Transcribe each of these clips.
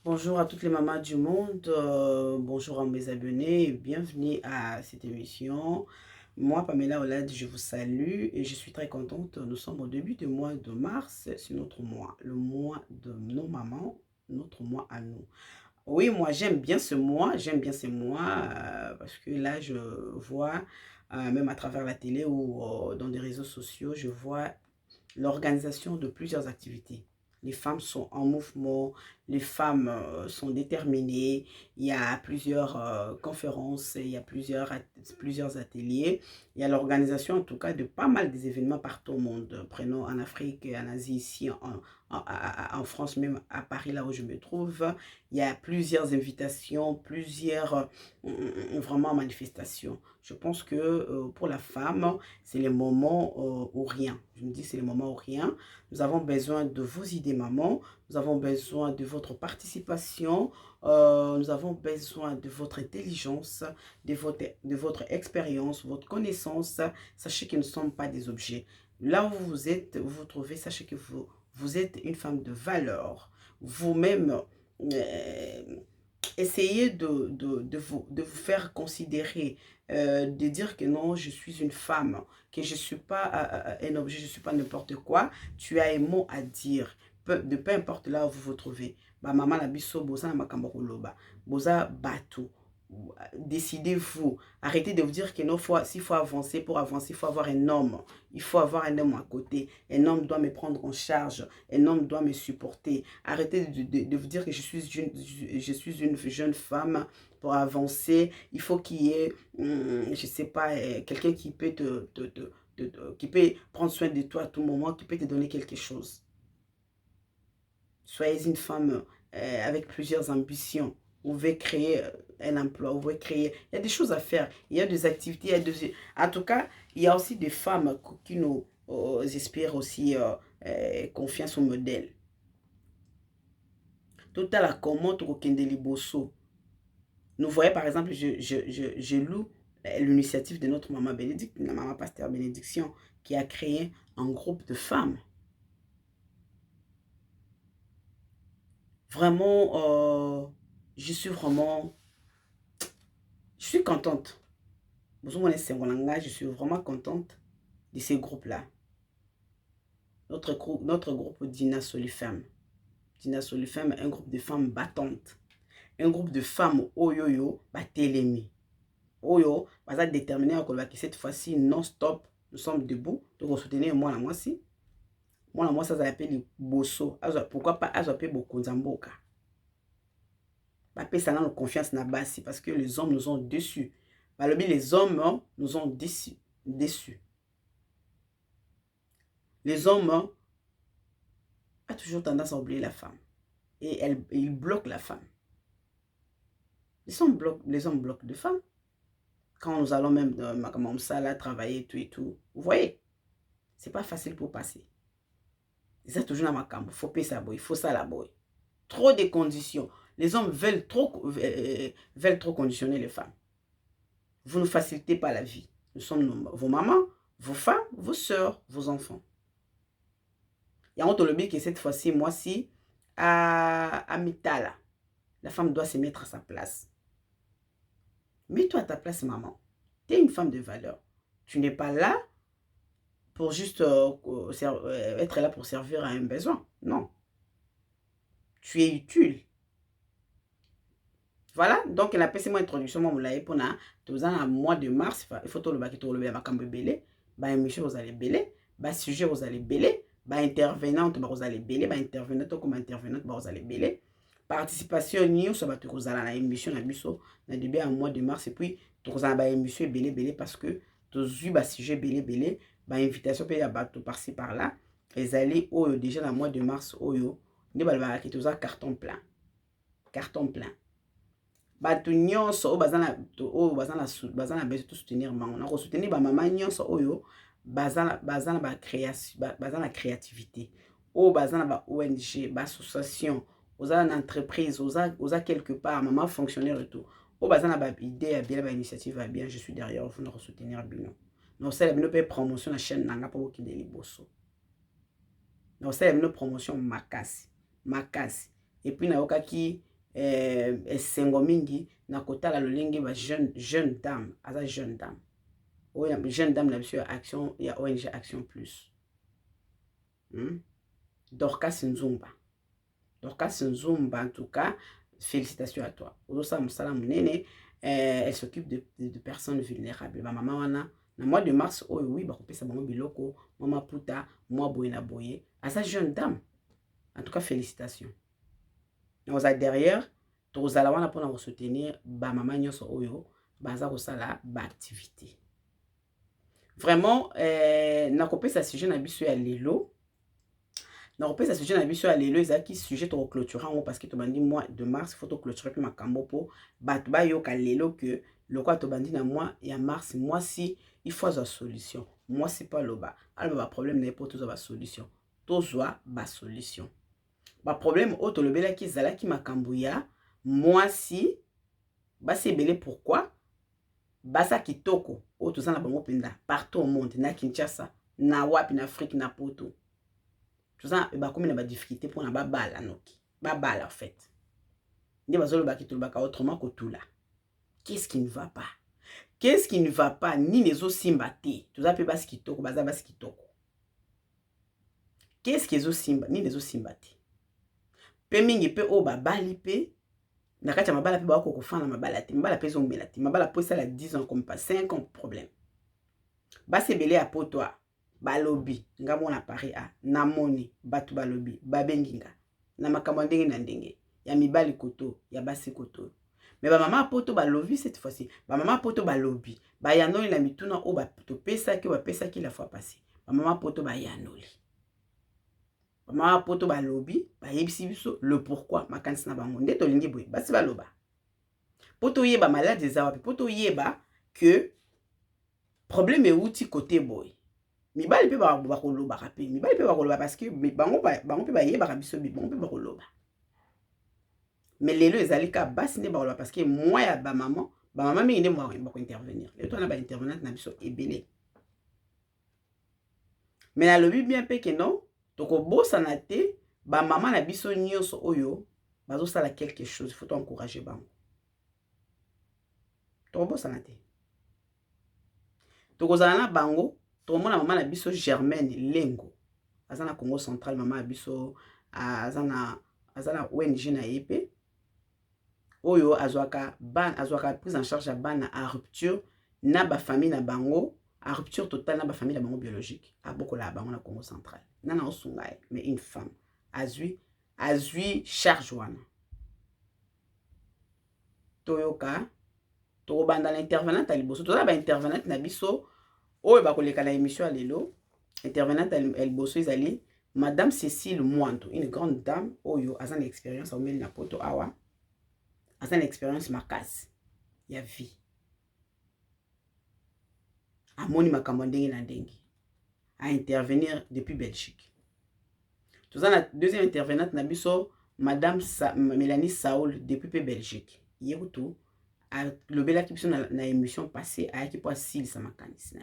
Bonjour à toutes les mamans du monde, bonjour à mes abonnés et bienvenue à cette émission. Moi, Pamela Olad, je vous salue et je suis très contente. Nous sommes au début du mois de mars, c'est notre mois, le mois de nos mamans, notre mois à nous. Oui, moi j'aime bien ce mois parce que là je vois, même à travers la télé ou dans des réseaux sociaux, je vois l'organisation de plusieurs activités. Les femmes sont en mouvement, les femmes sont déterminées, il y a plusieurs conférences, il y a plusieurs ateliers, il y a l'organisation en tout cas de pas mal des événements partout au monde. Prenons en Afrique, en Asie, ici, en France, même à Paris, là où je me trouve, il y a plusieurs invitations, plusieurs vraiment manifestations. Je pense que pour la femme, c'est les moments ou rien. Je me dis c'est les moments ou rien. Nous avons besoin de vos idées, maman. Nous avons besoin de votre participation. Nous avons besoin de votre intelligence, de votre expérience, votre connaissance. Sachez que nous ne sommes pas des objets. Là où vous vous trouvez, sachez que vous êtes une femme de valeur. Vous-même, euh, essayez de vous faire considérer, de dire que non, je suis une femme, que je ne suis pas un objet, je ne suis pas n'importe quoi. Tu as un mot à dire, de peu importe là où vous vous trouvez. Bah, maman la biso, boza na makambo koloba, boza bateau. Décidez-vous. Arrêtez de vous dire que non, s'il faut avancer, pour avancer, il faut avoir un homme. Il faut avoir un homme à côté. Un homme doit me prendre en charge. Un homme doit me supporter. Arrêtez de vous dire que je suis une jeune femme pour avancer. Il faut qu'il y ait, je ne sais pas, quelqu'un qui peut qui peut prendre soin de toi à tout moment, qui peut te donner quelque chose. Soyez une femme avec plusieurs ambitions. Vous pouvez créer un emploi, vous pouvez créer... Il y a des choses à faire, il y a des activités. En tout cas, il y a aussi des femmes qui nous inspirent aussi confiance au modèle. Tout à la commande au Kendeli Bosso. Nous voyons par exemple, je loue l'initiative de notre maman Bénédicte, la maman pasteur Bénédiction, qui a créé un groupe de femmes. Vraiment, je suis vraiment, je suis contente. Je suis vraiment contente de ces groupes-là. Notre groupe Dina Solifem. Dina Solifem, un groupe de femmes battantes. Un groupe de femmes oyoyo, batelemi. Oyo, baza déterminé à que cette fois-ci, non-stop, nous sommes debout. Donc, on soutenir moi, moi, si. Moi, ça s'appelle Bosso. Pourquoi pas, ça s'appelle Bokonzamboka. Ça n'a confiance na basi parce que les hommes nous ont déçus. Les hommes nous ont déçus. Les hommes ont toujours tendance à oublier la femme. Et ils bloquent la femme. Les hommes bloquent les femmes. Quand nous allons même comme ça, là, travailler, tout et tout. Vous voyez, c'est pas facile pour passer. C'est toujours dans ma camp. Il faut payer ça, il faut ça, la boy. Trop de conditions. Les hommes veulent trop conditionner les femmes. Vous ne facilitez pas la vie. Nous sommes vos mamans, vos femmes, vos soeurs, vos enfants. Il y a autre lobby que cette fois-ci, moi, si, à Mitala, la femme doit se mettre à sa place. Mets-toi à ta place, maman. Tu es une femme de valeur. Tu n'es pas là pour juste être là pour servir à un besoin. Non. Tu es utile. Voilà, donc la PC introduction, moi, pour un mois de mars, il faut tout le bac, tout le bac, belé, bah émission vous allez belé, bah sujet vous allez belé, bah intervenante vous allez belé, bah intervenante comme intervenante vous allez belé. Participation ni ça va te vous allez la émission na biso na début en mois de mars et puis tout ça bah émission belé belé parce que tous eu bah sujet belé belé, bah invitation peut y avoir tout par-ci par-là. Les allez au déjà dans mois de mars oyo, ni bah qui tout ça carton plein. Carton plein. Bato nyonso oyo baza na besoin de soutenir bango na soutenir ba mama nyonso oyo baza na créativité oyo baza na ba ONG ba association oza na entreprise oza quelque part maman fonctionnaire et tout oyo baza na ba idée ya bien ba initiative ya bien je suis derrière vous na soutenir bino na osala bino pe promotion na chaîne nanga po kokende liboso na osala bino promotion makasi et puis na yokaki esengo mingi na kotala lolenge ba jeune dame aza jeune dame oyo jeune dame na biso ya action ya ONG Action Plus. Dorcas Nzumba. Dorcas Nzumba, en tout cas, félicitations à toi. Elle s'occupe de personnes vulnérables. Ma maman, wana, na mois de mars, oh oui, bah, ça maman biloko, maman puta, moi boye na boye. À sa jeune dame. En tout cas, félicitations. Nous derrière, tous allons wana pour nous soutenir, bah maman nyonso oyo, baza kosala ba activité. Vraiment, na kopé ça sujet na biso ya lelo. Na kopé ça sujet na biso ya lelo ezaki sujet to clôturer parce que to bandi mois de mars faut to clôturer puis makambo po bat ba yo ka lelo que le quoi to bandi na mois ya mars moi si il faut une solution. Moi c'est pas le bas. Alors ba problème n'est pas tout ba solution. Tozwa ba solution. Ba problème auto le bela ki zala ki makambo ya moi si ba c'est belé pourquoi basa kitoko o tozana bango penda partout au monde na Kinshasa na wapi na Afrique na poto tozana ba komi na ba difficulté pour na ba bala noki ba bala en fait ndi bazolo ba kitolo baka autrement que tout là. Qu'est-ce qui ne va pas? Qu'est-ce qui ne va pas? Ni les os simba te toza pe basi kitoko baza basi kitoko. Qu'est-ce qui est os simba ni les os simba te pe mingi pe o ba bali pe na kati ya mabala pe ba ko kofana mabala te mabala pe zombela te mabala po ça la 10 ans comme pas 5 ans problème ba se belé a poto ba lobby ngamo na Paris a na moni batu ba lobby ba benginga na makambo ndenge na ndenge ya mibali koto ya basi koto mais ba mama poto ba lobby cette fois-ci ba mama poto ba lobby ba yanoli na mituna o ba to pesa ki la fois passée ba mama poto ba yanoli mama poto ba lobby ba yebisi biso le pourquoi makanisi na bango nde to lingi boye basi ba loba poto yeba malade za wapi poto yeba que problème est outil côté boy mibali pe ba koloba rapé mibali pe ba koloba parce que bango pe ba yeba biso bango pe ba koloba mais lelo ezali ka basi ne ba koloba parce que moi ya ba maman mingi nde moi ba ko intervenir et toi na ba intervenante na biso ebele mais na lobi bien pe que non toko bossa na te ba maman na biso nyonso oyo bazo sala quelque chose il faut encourager bango toko bossa na te toko zala na bango toko mona maman na biso Germaine Lengo azana Congo central maman na biso azana ONG na yepe oyo azwaka prise en charge ya bana à rupture na ba famille na bango à rupture totale na ba famille na bango biologique abokola bango na Congo central nana osungaye mais une femme azui charge wana toyoka to banda l'intervenante à liboso to ba intervenante na biso oyo ba koleka na émission à lelo intervenante à liboso ezali madame Cécile Mwanto une grande dame oyo azana expérience au meli na poto awa azana expérience makasi ya vie amoni makambo ndenge na ndenge à intervenir depuis Belgique. Tout ça, la deuxième intervenante na biso madame Mélanie Saoul depuis Belgique. Hier tout le bel qui na émission passée a qui pour sil sa makanis na.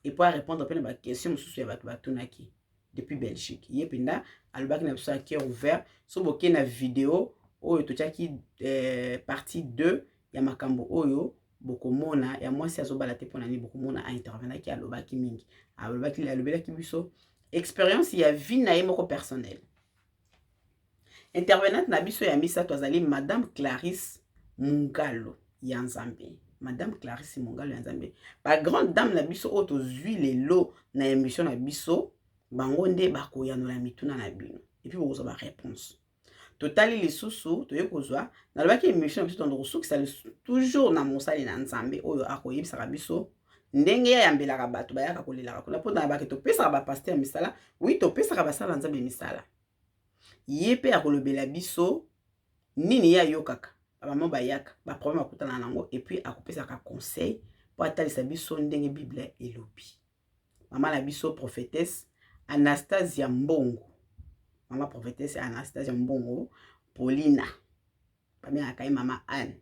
Et pour répondre à la question sous ya batunaki depuis Belgique. Hier pinda alobaki na biso qui ouvert so boké na vidéo oyo tochaki partie 2 ya makambo oyo bokomona ya mwasi azobala te pona ni bokomona a intervenant ki alobaki mingi alobaki biso expérience ya vie na ye moko personnel intervenante na biso ya misa twazali madame Clarisse Mungalo ya Nzambe madame Clarisse Mungalo ya Nzambe ba grande dame na biso oyo tozwi lelo na émission na biso bango nde bakoyanola mituna na bino et puis bokozwa ba réponse totali lisusu toyekozwa nalobaki émission na biso tondo kosukisa toujours na mosali na Nzambe oyo akoyebisaka biso ndenge ya yambelaka bato bayaka kolelaka kuna mpo na bake topesaka bapaster misala oui topesaka basala Nzambe misala ye pe akolobela biso nini ya yokaka bamama bayaka baproblème akutana nango et puis akopesaka conseil po atalisa biso ndenge Bible elobi mama na biso prophétesse Anastasia Mbongo mama prophétesse Anastasia Mbongo Paulina pamela kai mama Anne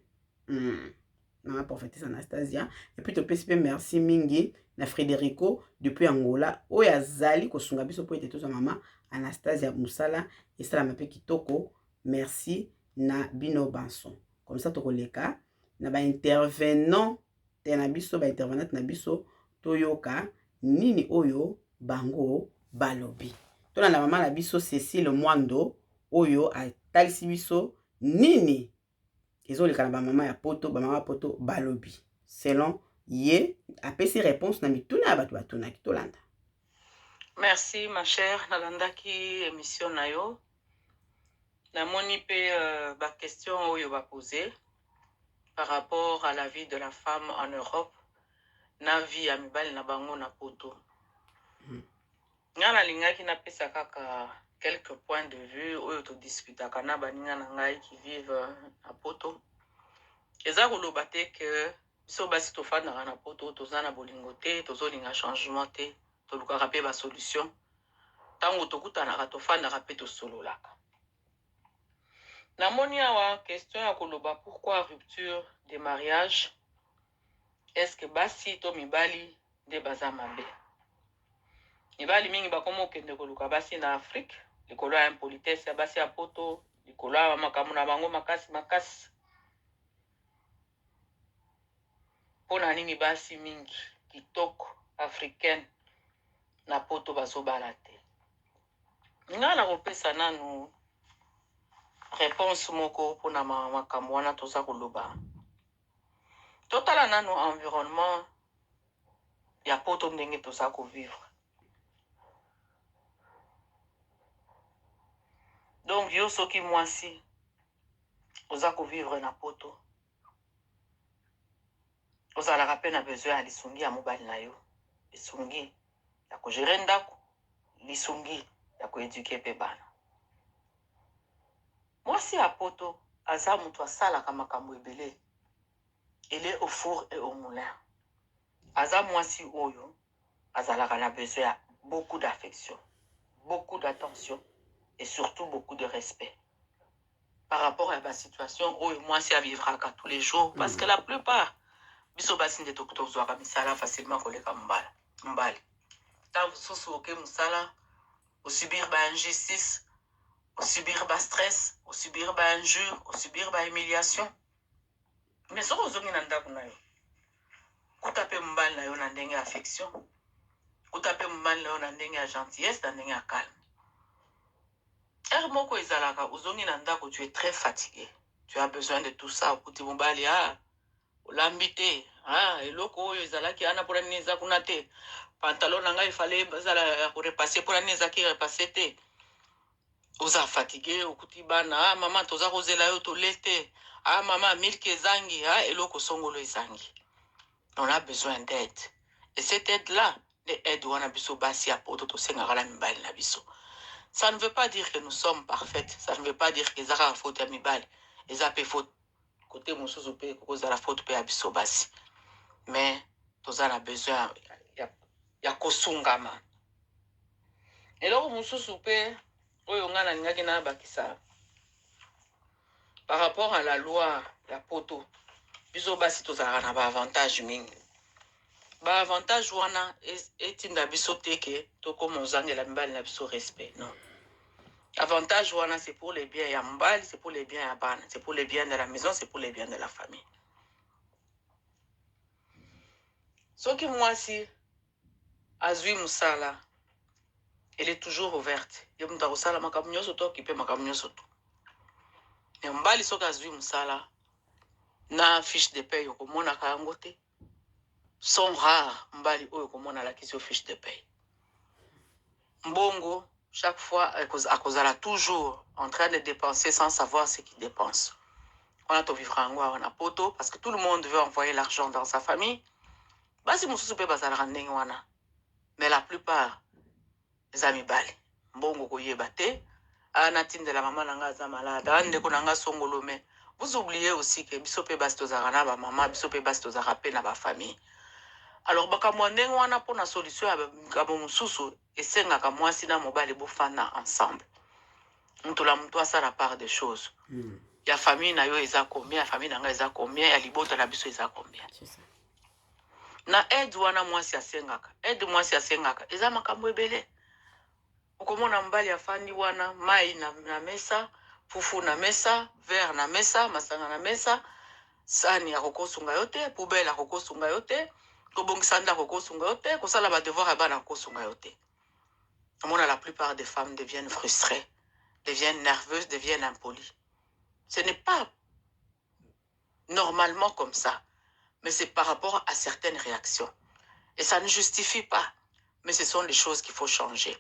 mama prophétesse Anastasia et puis topesi pe merci mingi na Frédérico depuis Angola oyo azali kosunga biso po ete toza mama Anastasia musala esala mape kitoko merci na bino banso. Comme ça tokoleka na ba intervenant te na biso ba intervenant na biso toyoka nini oyo bango balobi. Tona na mama na biso Cécile Mwando oyo atalisi biso nini ezoleka na ba mama ya poto ba mama poto balobi. Selon ye apesi réponse na mituna ya bato batunaki tolanda. Merci ma chère nalandaki émission na yo. Namoni pe ba question oyo ba poser par rapport à la vie de la femme en Europe na vie ya mibali na bango na poto. Nga lingaki na pesa kaka quelques points de vue oyo to discutaka na baninga na ngai qui vivent à poto. Eza koloba te que biso basi tofandaka na poto toza na bolingo te tozolinga changement te tolukaka pe ba solution tango tokutanaka tofandaka pe tosololaka. Namoni awa question ya koloba pourquoi rupture de mariage. Est-ce que basi to mibali de baza mabe? Mibali mingi bakomo kende koluka basi na Afrique likolo ya impolitesse ya basi ya poto likolo ya makambo na bango makasi. Pona nini basi mingi kitoko africaine na poto bazobala te? Nga na kopesa nanu réponse moko pona makambo wana toza koloba. Totala nanu environnement ya poto ndenge toza kovivre. Donc yo soki mwasi oza kovivre na poto ozalaka pe na besoin ya lisungi ya mobali na yo, lisungi ya kogere ndako, lisungi ya koeduke pe bana. Mwasi ya poto aza mutu asalaka makambo ebele, il est au four et au moulin. Aza mwasi oyo azalaka na besoin ya beaucoup d'affection, beaucoup d'attention et surtout beaucoup de respect par rapport à la situation où mwasi a vivra tous les jours, parce que la plupart biso basi nde tozwaka misala facilement koleka mbali. Tant soso oke musala osubir ba injustice, osubir ba stress, osubir ba injure, osubir ba humiliation. Mais soko ozongi na ndako na yo kuta pe mbali na yo na ndenge affection, kuta pe mbali na yo na ndenge ya gentillesse, na ndenge ya calme. Moko ezalaka ozongi na ndako, tu es très fatigué, tu as besoin de tout ça. Okuti mbali olambite eloko oyo ezalaki ana pora nini eza kuna te, pantalon na ngai fallait bazala repasser pora nini ezaki repasser te, oza fatigué. Okuti bana mama toza kozela yo tolete, mama milk ezangi, eloko songolo ezangi. On a besoin d'aide, et cette aide là de aide wana biso basi ya poto tosengaka na mibali na biso. Ça ne veut pas dire que nous sommes parfaites, ça ne veut pas dire que ezaka faute ya mibali, ezape faute côté mosusu pe koza la faute pe abiso basi. Mais toza na besoin ya kosungama. Eloko mosusu pe oyo nga na ningaki na bakisa par rapport à la loi ya poto, biso basi tozalaka na ba avantage mingi. Ba avantage wana etinda biso teke tokoma ozangela mibali na biso respect, non. Avantage wana c'est pour les biens ya mbali, c'est pour les biens ya bana, c'est pour les biens de la maison, c'est pour les biens de la famille. Soki mwasi azwi musala, elle est toujours ouverte. Yo mta kosala makambo nyonso to okipe makambo nyonso to. Mais mbali soki azwi musala na fiche de paye okomona ka yango te. Sont rares mbali oyo komona la question fiche de paye. Mbongo chaque fois akozala toujours en train de dépenser sans savoir ce qu'il dépense. On a to vivre en a poto parce que tout le monde veut envoyer l'argent dans sa famille. Basi mususu pe bazala ndenge wana. Mais la plupart les amis bali mbongo koyeba te, anatindela mama nanga za malade, ndeko nanga songolo. Mais vous oubliez aussi que biso pe basi tozaka na ba mama, biso pe basi tozaka pe na ba famille. Alors bakamwa ndenge wana pona solution ya ngabo mususu esengaka mwasi na mobali bofana ensemble. Mutula mutu asala part des choses. Ya famille na yo eza combien, ya famille nanga eza combien, ya libota na biso eza combien. Na aide wana mwasi asengaka, aide mwasi asengaka eza makambo ebele. Okomona mbali afandi wana mai na mesa, fufu na mesa, verre na mesa, masanga na mesa, sani akokosunga yote, poubelle akokosunga yote, kobongisa ndako akokosunga yote, kosala ba devoir ya bana akokosunga yote. La plupart des femmes deviennent frustrées, deviennent nerveuses, deviennent impolies. Ce n'est pas normalement comme ça, mais c'est par rapport à certaines réactions. Et ça ne justifie pas, mais ce sont les choses qu'il faut changer.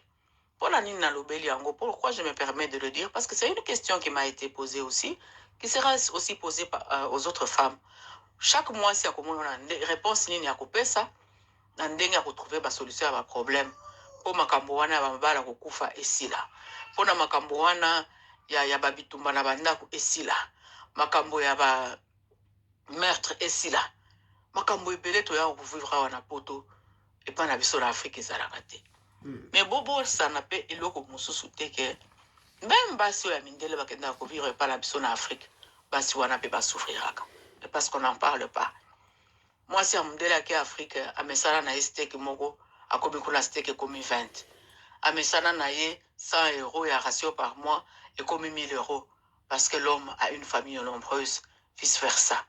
Pourquoi je me permets de le dire? Parce que c'est une question qui m'a été posée aussi, qui sera aussi posée aux autres femmes. Chaque mois, si on a une réponse, il y a ça, on a trouvé la solution à un problème. Pour makambo wana bambala kokufa esila. Pona makambo wana ya babitumba na bandako esila. Makambo ya ba meurtre esila. Makambo ebele to ya vivre wana poto et pas na biso na Afrique ezalaka te. Mais bobo ça na pe eloko mususu te ke même basi ya mindele bakenda ko vivre pas na biso na Afrique. Basi wana pe ba souffriraka. Parce qu'on n'en parle pas. Moi si amundele ki Afrique amesala na esteke moko akomi kuna steke komi 20. Amesana na ye 100 € ya ratio par mois et comme 1000 € parce que l'homme a une famille nombreuse, vice versa.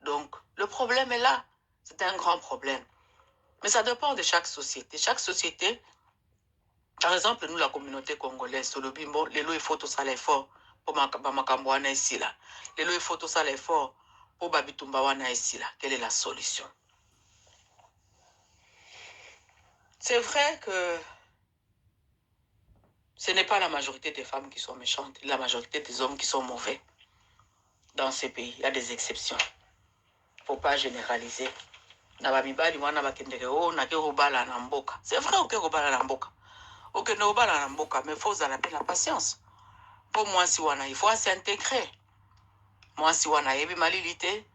Donc, le problème est là. C'est un grand problème. Mais ça dépend de chaque société. Chaque société, par exemple, nous, la communauté congolaise, sur le bimbo, les lois, il faut tout ça l'effort pour makambo wana ici là. Les lois, il faut tout ça l'effort pour babitumba wana ici là. Quelle est la solution? C'est vrai que ce n'est pas la majorité des femmes qui sont méchantes, la majorité des hommes qui sont mauvais dans ces pays. Il y a des exceptions. Il ne faut pas généraliser. C'est vrai, ok, mais il faut avoir la patience. Pour moi, si il faut s'intégrer. Moi, si on a yebi malilité,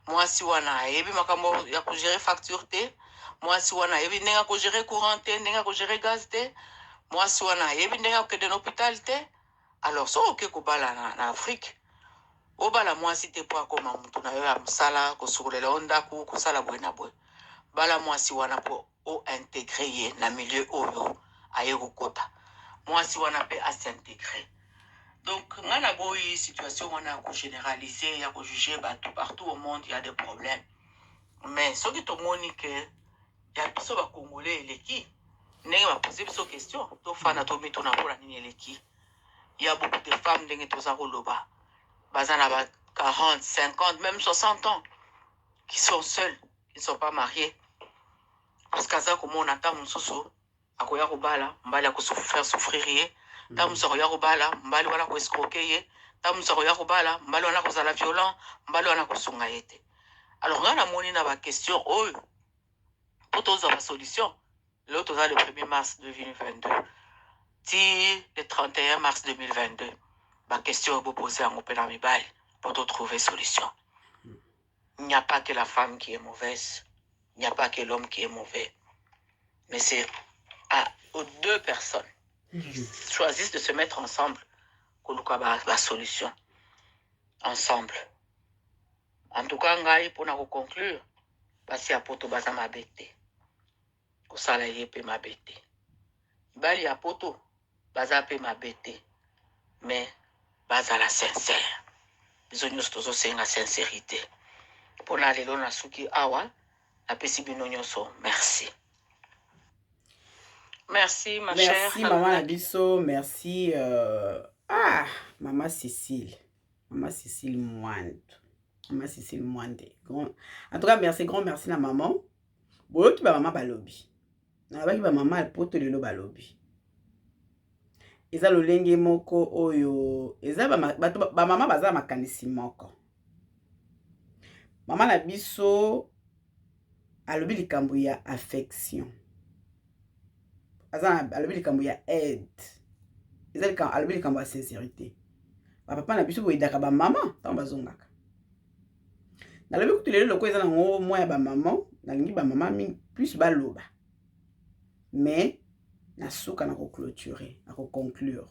moi, si on a yebi makambo ya ko gérer facture te, moi, si on a yebi nenga ko gérer courant te, nenga ko gérer gaz te, moi, si on a yebi nenga ko de l'hôpital te, alors so ok ko bala na Afrique. O bala moi si te po ko mamutu na yo ya msala ko sukulela onda ko sala bwena bwe. Bala moi si wana po o intégrer na milieu oyo aye ko kota. Moi si wana pe à s'intégrer. Donc, on a une situation où on a généralisé, il y a juger partout au monde, il y a des problèmes. Mais ce qui est au monde, il y a des Congolais et qui ne va poser des questions. Il y a beaucoup de femmes qui ont 40, 50, même 60 ans, qui sont seules, qui ne sont pas mariées. Parce que ça, comme on attend, on s'ouvre, à quoi il y a faire souffrir. Tamuso ya kobala mbali wana ko escroquer ye tamuso ya kobala mbali wana ko zala violent mbali wana ko sunga yete. Alors on a moni na ba question oh pour trouver la solution. L'autre le 1er mars 2022 ti le 31 mars 2022 ba question vous poser en opéra mibali pour trouver solution. Il n'y a pas que la femme qui est mauvaise, il n'y a pas que l'homme qui est mauvais. Mais c'est aux deux personnes choisissent de se mettre ensemble pour la solution ensemble. En tout cas, pour nous conclure, parce que poto baza mabete, ko sala yepe mabete. Bali ya poto baza pe mabete, mais baza la sincère. Bisogno stozo senga sincérité. Pour na lelo na suki awa, na pesi bino nyonso. Merci. Merci, ma chère. Merci, maman Nabiso. Merci. Maman Cécile. Maman Cécile Moinde. Maman Cécile Moinde. En tout cas, merci, grand merci la maman. Boyo ki ba maman balobi. Na ba ki ba maman al poto lelo balobi. Eza lolenge moko oyo. Eza ba maman baza makanisi moko. Maman Nabiso alobi likambo ya affection. Alobi likambo ya aide. Alobi likambo ya sincérité. Papa na biso boyidaka ba maman tant bazongaka. Nalobi kutu lelo loko eza nango moya ba maman, nalingi ba maman plus baloba. Mais nasuka na ko clôturer, na ko conclure.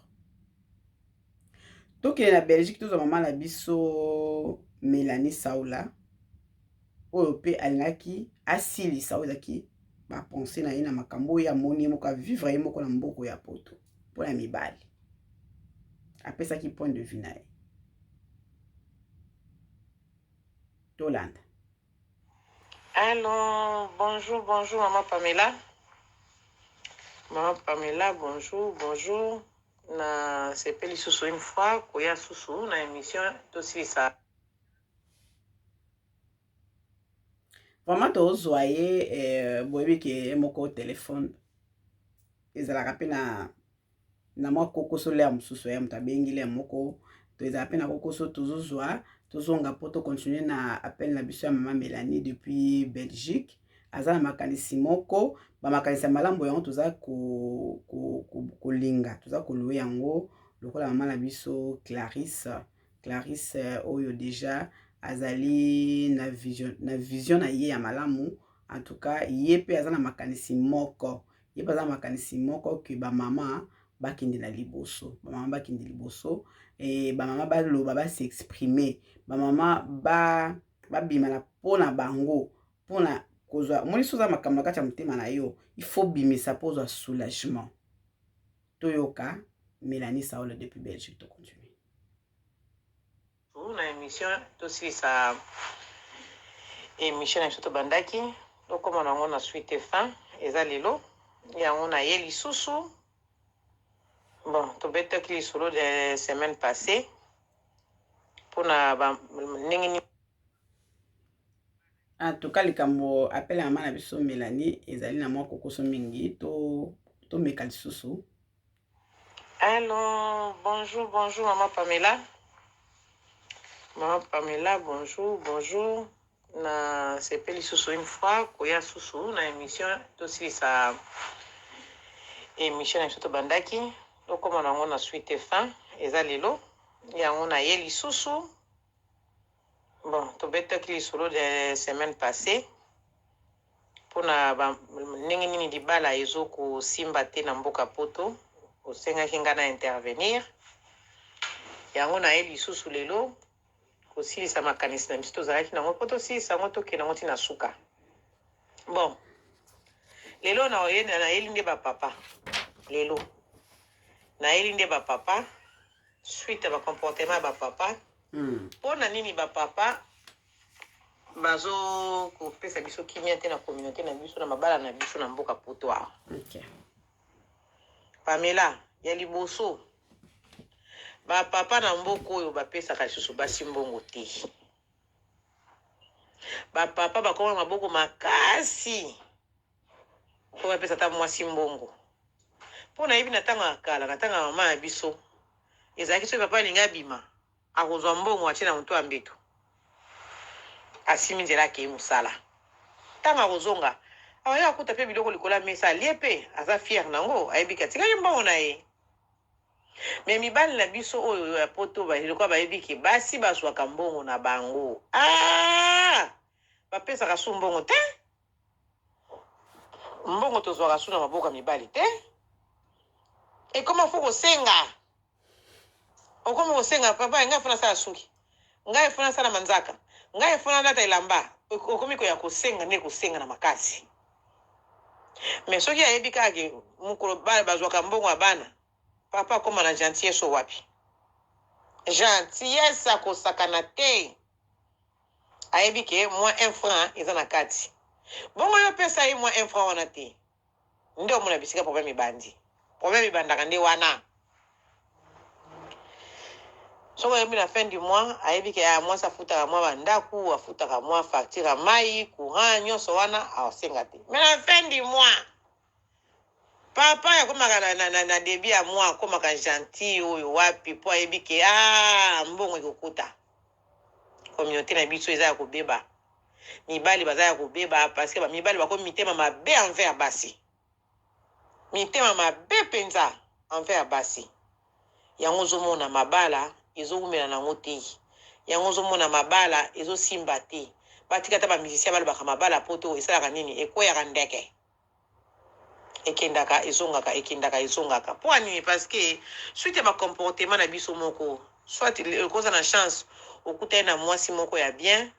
Tokele na Belgique tozo maman na biso Mélanie Saoula. Oyo pe alingaki asili Saoula ki ba penser na ye na makambo ya moni moko vivre ye moko na mboko ya poto pour la mibali. apesaki point de vue na ye. Tolanda. Alors, bonjour, bonjour, maman Pamela. Maman Pamela, bonjour, bonjour. Na sepeli susu une fois, koya susu na émission aussi ça. Vraiment tozwa ye boyebi ke moko téléphone ezalaka pe na mwa kokoso le ya mosusu ya moto abengi le moko to ezala pe na kokoso tozozwa tozonga po tocontinue na appel na biso ya mama Mélanie depuis Belgique. Aza na makanisi moko bamakanisi ya malamu yango toza kolinga toza kolue yango lokola mama na biso Clarisse oyo déjà azali na vision na ye ya malamu. En tout cas ye pe aza na makanisi moko ke bamama bakende na liboso bamama bakende liboso e bamama baloba basi exprimer bamama babima na pona bango pona kozwa moni soza makambo na kati ya motema na yo il faut bimisa po ozwa soulagement. Toyoka Mélanie Saola depuis Belgique to continue. Na émission aussi ça émission na biso bandaki tokóma nango na suite fin eza lelo yango na ye lisusu. Bon, tobetaki lisolo de semaine passée pour na ndenge. En tout cas likambo appelle ya mama na biso Mélanie ezali na mwa kokoso mingi to meka lisusu. Alors, bonjour, bonjour maman Pamela. Maman Pamela, bonjour, bonjour. Na sepeli susu une fois koya susu na émission aussi ça émission na biso bandaki tokóma nango na suite fin eza lelo yango na ye lisusu. Bon, tobetaki lisolo de semaine passée pour na ndenge nini libala ezokosimba te na mboka poto osengaki nga na intervenir yango na ye lisusu lelo kosilisa makanisi na biso tozalaki nango po tosilisa yango tokende yango ntina suka. Bon, lelo nayeli nde bapapa lelo nayeli nde bapapa suite ya bacomportement ya bapapa mpo na nini bapapa bazokopesa biso kimia te na communauté na biso na mabala na biso na mboka poto awa. Pamela ya liboso bapapa na mboka oyo bapesaka lisusu basi mbongo te. Bapapa bakoma maboko makasi po bapesa ta mwasi mbongo. Po na yebi na ntango ya kala na ntango ya mama ya biso ezalaki soki papa alingi abima akozwa mbongo atie na moto ya mbeto asimi nzela akei mosala. Ntango akozonga ayo akuta mpe biloko likolo ya mesa alie mpe aza fiere nango ayebi katikaki mbongo na ye. Me mibali na biso oyo ya poto baloko bayebi ke basi bazwaka mbongo na bango bapesaka su mbongo te. Mbongo tozwaka su na maboko ya mibali te. Ekoma fo kosenga okoma kosenga papa ngai fona sala suki ngai fona sala manzaka ngai fona ndata elamba okomi koya kosenga nde kosenga na makasi. Me soki ayebi kaka mokolo bana bazwaka mbongo ya bana papa akoma na gentillesse wapi gentillesse akosakana te. Ayebi ke moins 1 franc eza na kati bongo yo pesa ye moins 1 franc wana te nde omona bisika problème ebandaka nde wana. Soko yebi na fin du mois ayebi ke mwasi afutaka mwa bandaku afutaka mwa facture ya mai courant nyonso wana aosenga te. Mais na fin du mois papa yakomaka na début ya mois akomaka gentil oyo wapi po ayebi ke mbongo ekokuta. Communauté na biso eza ya kobeba mibali baza ya kobeba parce que mibali bakomi mitema mabe envers basi mitema mabe penza envers basi. Yango ozomona mabala ezowumela nango te yango ozomona mabala ezosimba te. Batika ta bamusicien balobaka mabala poto esalaka nini ekweyaka ndeke ekendaka ezongaka po anini parce que suite ya bacomportement na biso moko soit okoza na chance okuta ye na mwasi moko ya bien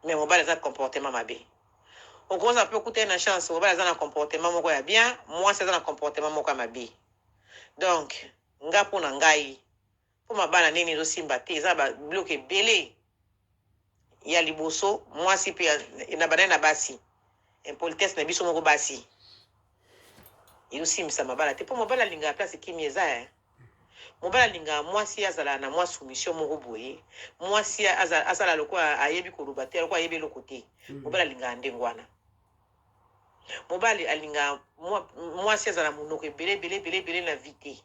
mais mobali aza na comportement mabe. Okoza mpe okuta ye na chance mobali aza na comportement moko ya bien mwasi aza na comportement moko ya mabe. Donc nga mpo na ngai Pour ma bana nini zo simba te za ba bloqué belé. Ya liboso moi si pe na bana na basi. Impolitesse na biso moko basi. Yo simisa mabala te pour mobala linga place kimieza hein. Mobala linga mwasi azala na mwa soumission moko boye. Mwasi azala lokwa ayebi koluba te lokwa ayebi lokote. Mobala linga ndengwana. Mobali alinga mwasi azala munoko belé na vite.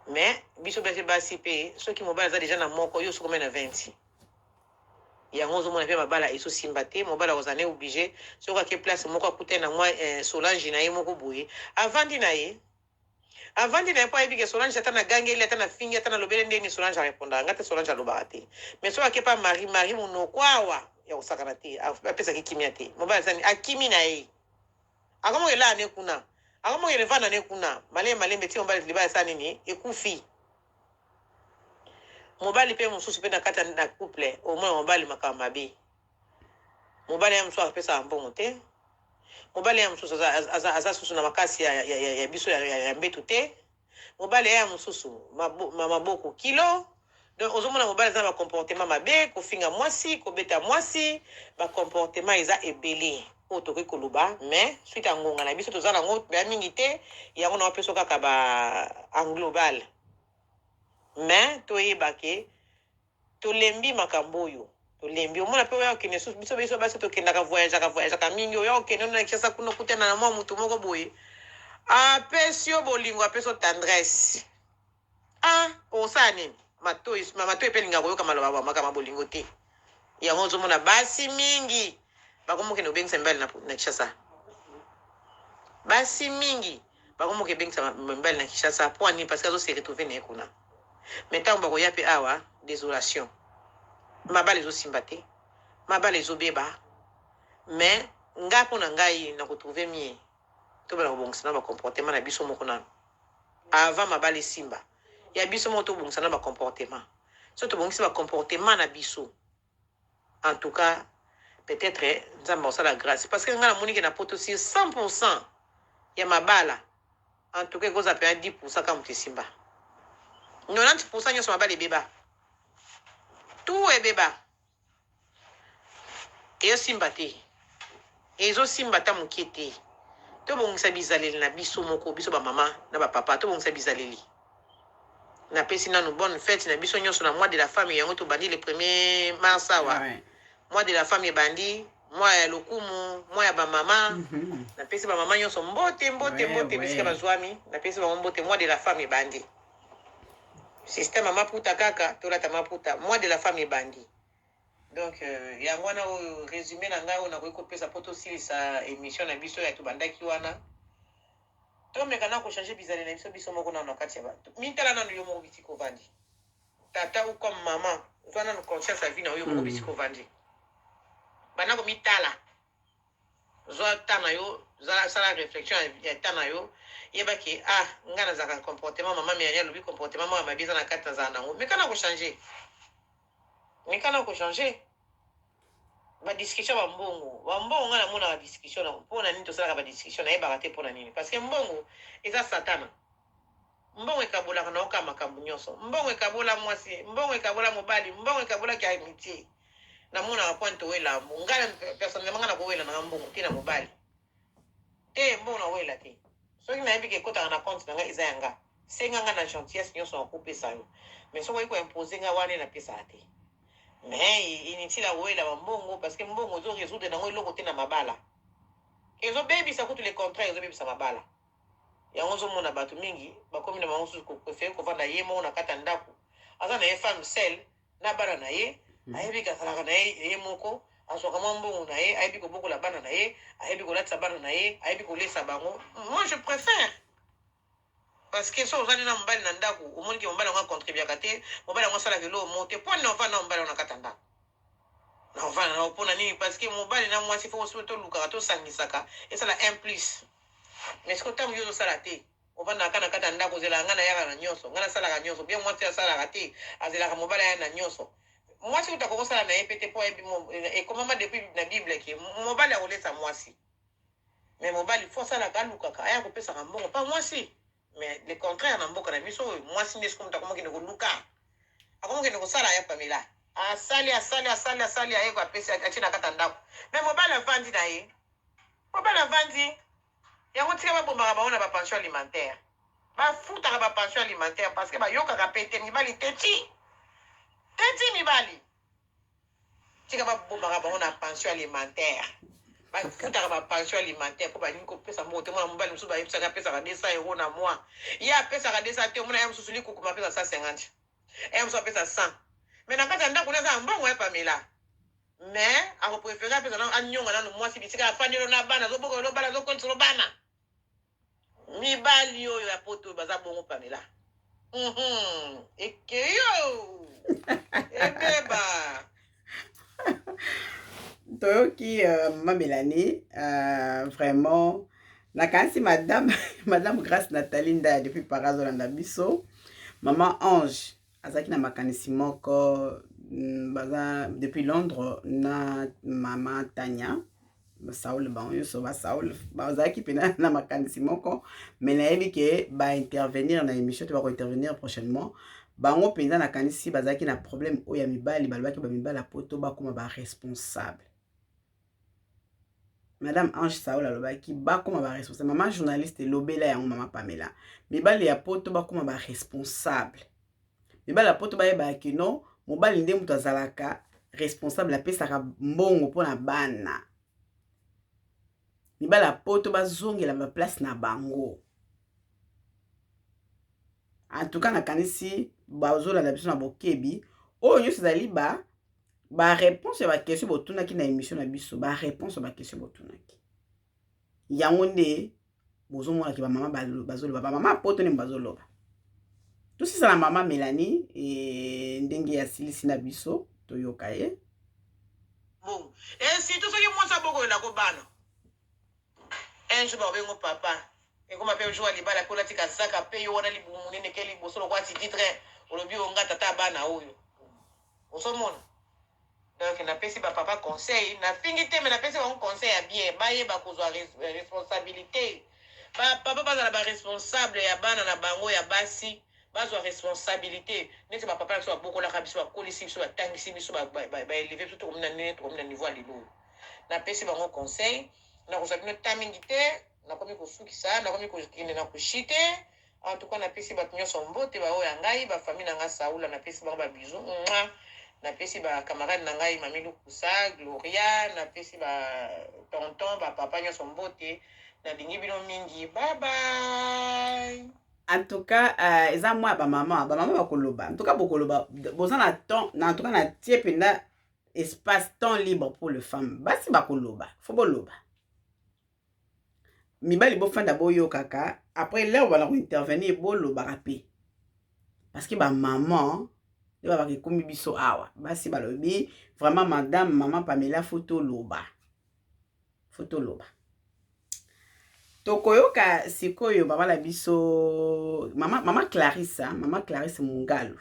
Mais biso bese basi pe soki mobala za déjà na moko yo soko na 20. Yango zo mona pe mabala eso simba te mobala ozane obligé soka ke place moko akute na moi Solange na ye moko boye avandi na ye po ayebi ke Solange ata na gangeli ata na fingi ata na lobele ndeni Solange areponda ngate Solange alobaka te mais soka ke pa mari munoko awa ya osakana te apesa ki kimia te mobala zani akimi na ye akomo ela ne kuna akomo elevana ne kuna malembe ti mobala libala sa nini ekufi mobali pe mususu pe na kata na couple au moins mobali makamba be mobali ya mususu apesa mbongo te mobali ya mususu aza susu na makasi ya biso ya mbetu te mobali ya mususu maboko kilo donc ozomona mobali za ba comportement mabe kofinga mwasi kobeta mwasi ba comportement eza ebele o tokoki koluba mais suite à ngonga na biso toza nango ya mingi te yango na wapeso kaka ba en global mais toyeba ke tolembi makambo oyo tolembi omona pe oyo okende biso basi tokendaka voyagaka mingi oyo okende na Kinshasa kuna kutana na mwa mutu moko boye apesi yo bolingo apesi yo tendresse osala nini matoi pe lingaka koyoka maloba makama bolingo te yango ozomona basi mingi bakomokende obengisa mibali na Kinshasa basi mingi bakomoka ebengisa mibali na Kinshasa po ani parce que azose retrouver na ye kuna mais ntango bakoya mpe awa désolation mabala ezosimba te mabala ezobeba mais nga mpo na ngai na kotrouve mie tobala kobongisa na bacomportement na biso moko nano avant mabala esimba ya biso moko tobongisa na bacomportement so tobongisi bacomportement na biso en tout cas peut-être nzambe osala grâce parce que nga namoniki na poto si 100% ya mabala en tout cas ekoza mpe 10% ka moto esimba 90% nyonso mabala ebeba tout ebeba eyosimba te ezosimba ta moke te tobongisa bizaleli na biso moko biso bamama na bapapa tobongisa bizaleli napesi nanu bonne fête na biso nyonso na mois de la femme yango tobandi le 1er mars awa mois de la femme ebandi mois ya lokumu mois ya bamama napesi bamama nyonso mbote bisika bazwami napesi bango mbote mois de la femme ebandi système ya maputa kaka tolata maputa mois de la femme ebandi donc yango wana oyo résumé na ngai oyo nakoki kopesa po tosilisa émission na biso ya tobandaki wana tomeka na kochange bizaleli na biso moko nano na kati ya bato mitala nano yo moko bisika ovandi tata ou comme mama ozwa nano conscience ya vie na oyo moko bisika ovandi banda komitala zwa ta na yo sala réflexion ya ta na yo yebaki ngai nazalaka comportement mama meyani alobi comportement moko ya mabi eza na kati nazala nango mekana kochange badiscussion bambongo nga namona badiscussion mpo na nini tosalaka badiscussion nayebaka te mpo na nini parce que mbongo eza satana mbongo ekabolaka na oka makambo nyonso mbongo ekabola mwasi mbongo ekabola mobali mbongo ekabolaki amitié namonaka point towela ngai personnellement nga nakowela nanga mbongo te na mobali te mbongo nawela te soki nayebi ke ekotaka na compte na ngai eza yanga senga nga na gentillesse nyonso nakopesa yo mais soki oyi koimpose nga wana napesaka te mais inutile awela bambongo parce que mbongo ezoresoudre nango eloko te na mabala ezobebisa kutu le contrat ezobebisa mabala yango ozomona bato mingi bakomi na bango susu koprefere kovanda ye moko na kati ya ndako aza na ye femme sel na bana na ye ayebi kasalaka na ye moko azwaka mwa mbongo na ye ayebi kobokola bana na ye ayebi kolatisa bana na ye ayebi kolesa bango moi je préfère parce que so ozali na mobali na ndako omoniki mobali yango acontribuaka te mobali yango asalaka eloko mo te mpo nini ovanda na mobali yango na kati ya ndako na ovanda na mpona nini parce que mobali na mwasi fo oso tolukaka tosangisaka esala un plus mais siko ntango yo ozosala te ovandaka na kati ya ndako ozelaka ngai nayaka na nyonso ngai nasalaka nyonso bien mwasi asalaka te azelaka mobali aya na nyonso mwasi kutaka kosala na ye pe te mpo ekomama depuis na bible ke mobali akolesa mwasi mais mobali fo asalaka alukaka aya kopesaka mbongo pa mwasi mais le contraire na mboka na biso moi si ndesko mta comment kende koluka akomo kende kosala ya Pamela asali aye kwa pesa atina kata ndako mais mobala vandi na ye mobala vandi yango tika babombaka bango na bapension alimentaire bafutaka bapension alimentaire parce que bayokaka pete mibali teti mibali tika babombaka bango na pension alimentaire bafutaka bapension alimentaire mpo balingi kopesa moko te mwana mobali mosusu bayebisaka apesaka 200 € na mois ye apesaka 200 te omona ye mosusu likukuma apesa 150 ye mosusu apesa 100 mais na kati ya ndako naza mbongo ya Pamela mais akoprefere apesa nano anyonga nano mwasi bisika afandelo na bana azoboka elo bana azokontiselo bana mibali oyo ya poto oyo baza bongo Pamela ekeyo ebeba toyoki Maman Mélanie vraiment nakanisi madame madame Grâce Nathalie Ndaya depuis parazolanda biso maman Ange azalaki na makanisi moko baza depuis Londres na maman Tania Saoul bango nyonso basaoul bazalaki pena na makanisi moko mais nayebi ke baintervenir na émission te bakointervenir prochainement bango mpenza nakanisi bazalaki na problème oyo ya mibali balobaki bamibali ya poto bakoma baresponsable. Madame Ange Saoul alobaki bakoma baresponsable mama journaliste elobela yango mama Pamela mibali ya poto bakoma baresponsable mibali ya poto bayebaki no mobali nde moto azalaka responsable apesaka mbongo mpona bana mibala poto bazongela ma place na bango en tout cas nakanisi bazolanda biso na bokebi oyo nyonso ezali ba réponse ya ba question botunaki na émission na biso ba réponse ya ba question botunaki yango nde bozomona ki ba mama bazoloba ba mama poto ne bazoloba tout ça la mama Mélanie et ndenge ya silisi na biso toyoka ye bon et si tout ce qui moi ça boko la ko bana un jour babengo papa ekoma pe jour libala kola tika saka pe yo wana libu munene ke libo solo kwa si titre olobi onga tata bana oyo osomona donc na pesi ba papa conseil na fingi te mais na pesi ba conseil ya bien baye ba kozwa responsabilité ba papa bazala ba responsable ya bana na bango ya basi bazwa responsabilité neti ba papa so bokola kabiso ba kolisi biso ba tangisi biso ba élever biso to komna nene to komna niveau alilo na pesi ba conseil na kozabino tamingi te na komi kosukisa na komi kokende na kushite en tout cas na pesi ba nyonso mbote ba oya ngai ba famille na nga Saoula na pesi ba bizu na pesi ba camarade na ngai Mami Lukusa Gloria na pesi ba tonton ba papa nyonso mbote na lingi bino mingi bye bye. En tout cas eza mwa ba mama bakoloba en tout cas bokoloba boza na temps na en tout cas na tie penda espace temps libre pour le femme basi bakoloba faut boloba mibali bofanda boyo kaka après là on va intervenir boloba rapé parce que ba maman et ba komi biso awa basi balobi vraiment madame maman Pamela photo loba tokoyoka sikoyo baba la biso mama Clarisse Mungalo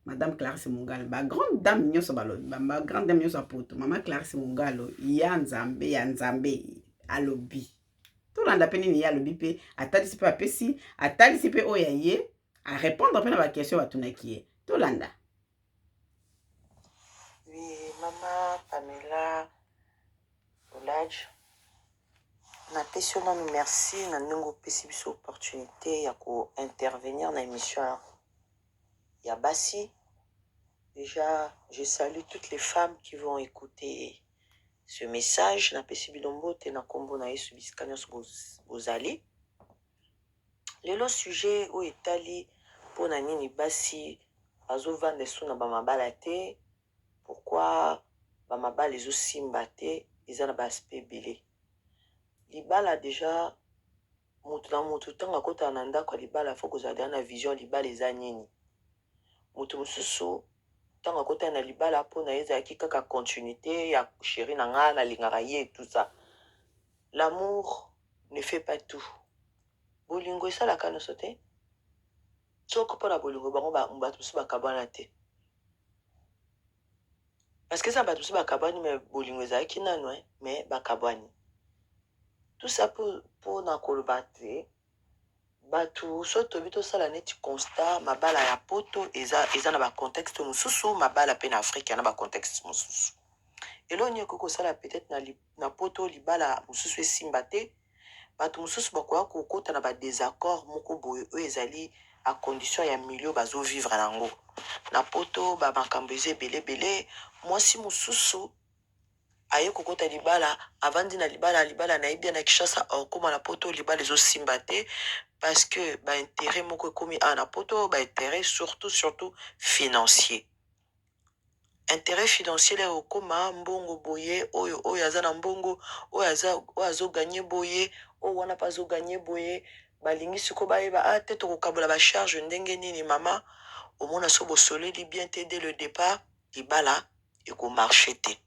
madame Clarisse Mungalo ba grande dame nyoso balobi ba grande dame nyoso poto mama Clarisse Mungalo ya nzambe alobi tolanda pe nini ya alobi pe atalisi pe apesi atalisi pe oya ye a répondre pe na ba question batunaki ye tolanda. Oui, Maman Pamela Olage, na pesi nanu merci na ndenge pesi biso opportunité ya ko intervenir na émission ya basi. Déjà, je salue toutes les femmes qui vont écouter ce message. Na pesi bilombo te na kombo na Yesu bisikanyos bozali. Lelo sujet o etali pona nini basi azovanda su na bamabala te. Pourquoi bamabala ezosimba te eza na baspect ebele. Libala déjà mutu na mutu tanga kota na ndako libala fo kozala na vision libala eza nini. Mutu mosusu tanga kota na libala pona ezalaki kaka continuité ya chéri na nga na lingaka ye tout ça. L'amour ne fait pas tout. Bolingo esalaka nyonso te. Soko mpona bolingo bango bato mosusu bakabwana te. Parce que ça bato mosusu bakabwani mais bolingo ezalaki nano mais bakabwani. Tout ça pour na koloba te Batu so tobi tosala neti constat mabala ya poto eza na bacontexte mosusu mabala mpe na afrika na bacontexte mosusu elo nini ekoki kosala peut-être na poto libala mosusu esimba te bato mosusu bakoya kokota na badésaccord moko boye oyo ezali a condition ya milieu bazovivre nango na poto bamakambo eza ebelebele mwasi mosusu aye kokota libala avandi na libala na ye bien na kishasa okóma na poto libala ezosimba te parce que baintérêt moko ekomi na poto baintérêt surtout financier intérêt financier le okóma mbongo boye oyo aza na mbongo oyo azoganye boye oyo wana mpe azoganye boye balingi siko bayeba te tokokabola bacharge ndenge nini mama omona so bosoleli bien te dès le départ libala ekomarche te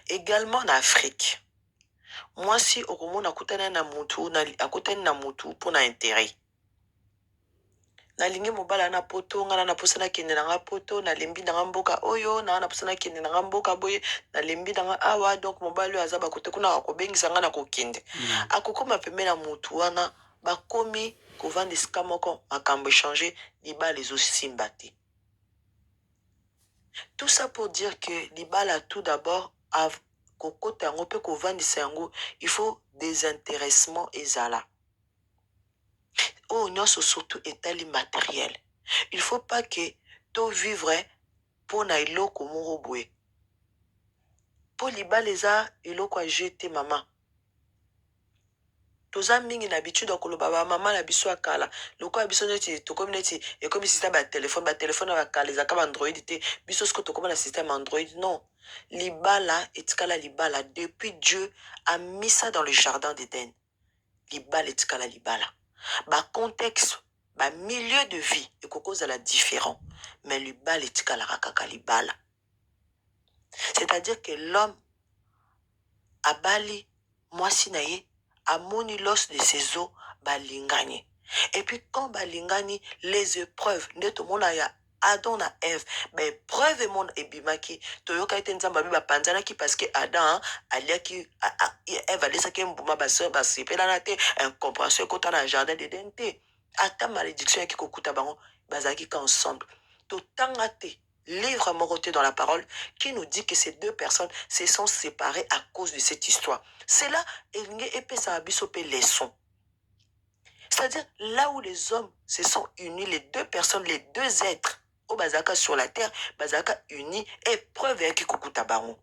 également na afrique mwasi okomona akutani na mutu mpona intérêt nalingi mobala na poto nga na posa nakende na nga poto nalembi na nga mboka oyo na posa nakende na nga mboka boye nalembi na nga awa donc mobali oyo aza bakote kuna akobengisa nga na kokende akokoma pembe na mutu wana bakomi kovanda esika moko makambo échange libala ezosimba te tout ça pour dire que libala tout d'abord kokota yango mpe kovandisa yango il faut désintéressement ezala oyo nyonso surtout etali matériel il faut pas que to vivre mpona eloko moko boye mpo libala eza eloko ajete mama toza mingi na habitude ya koloba bamama na biso ya kala lokola biso neti tokomi neti ekomi système batelefone ya bakala ezaka baandroid te biso siko tokóma na système android non libala etikala libala depuis Dieu a mis ça dans le jardin d'Éden libala etikala libala bacontexte bamilieu de vie ekoki kozala différent mais libala etikalaka kaka libala c'est-à-dire que l'homme abali mwasi na ye amoni l'os de ses os balingani et puis quand balingani les épreuves nde tomona ya Adam na Eve baépreuve emona ebimaki toyoka ete nzambe abi bapanzanaki parce que Adam aliaki Eve alesaki mbuma baseur basepelana te incompréhension ekota na jardin d'Éden te ata malédiction yaki kokuta bango bazalaki ka ensemble totanga te livre moroté dans la parole qui nous dit que ces deux personnes se sont séparées à cause de cette histoire. C'est là les leçons. C'est-à-dire là où les hommes se sont unis, les deux personnes, les deux êtres, au Bazaka sur la terre, Bazaka unis, épreuve avec Kukutabaro.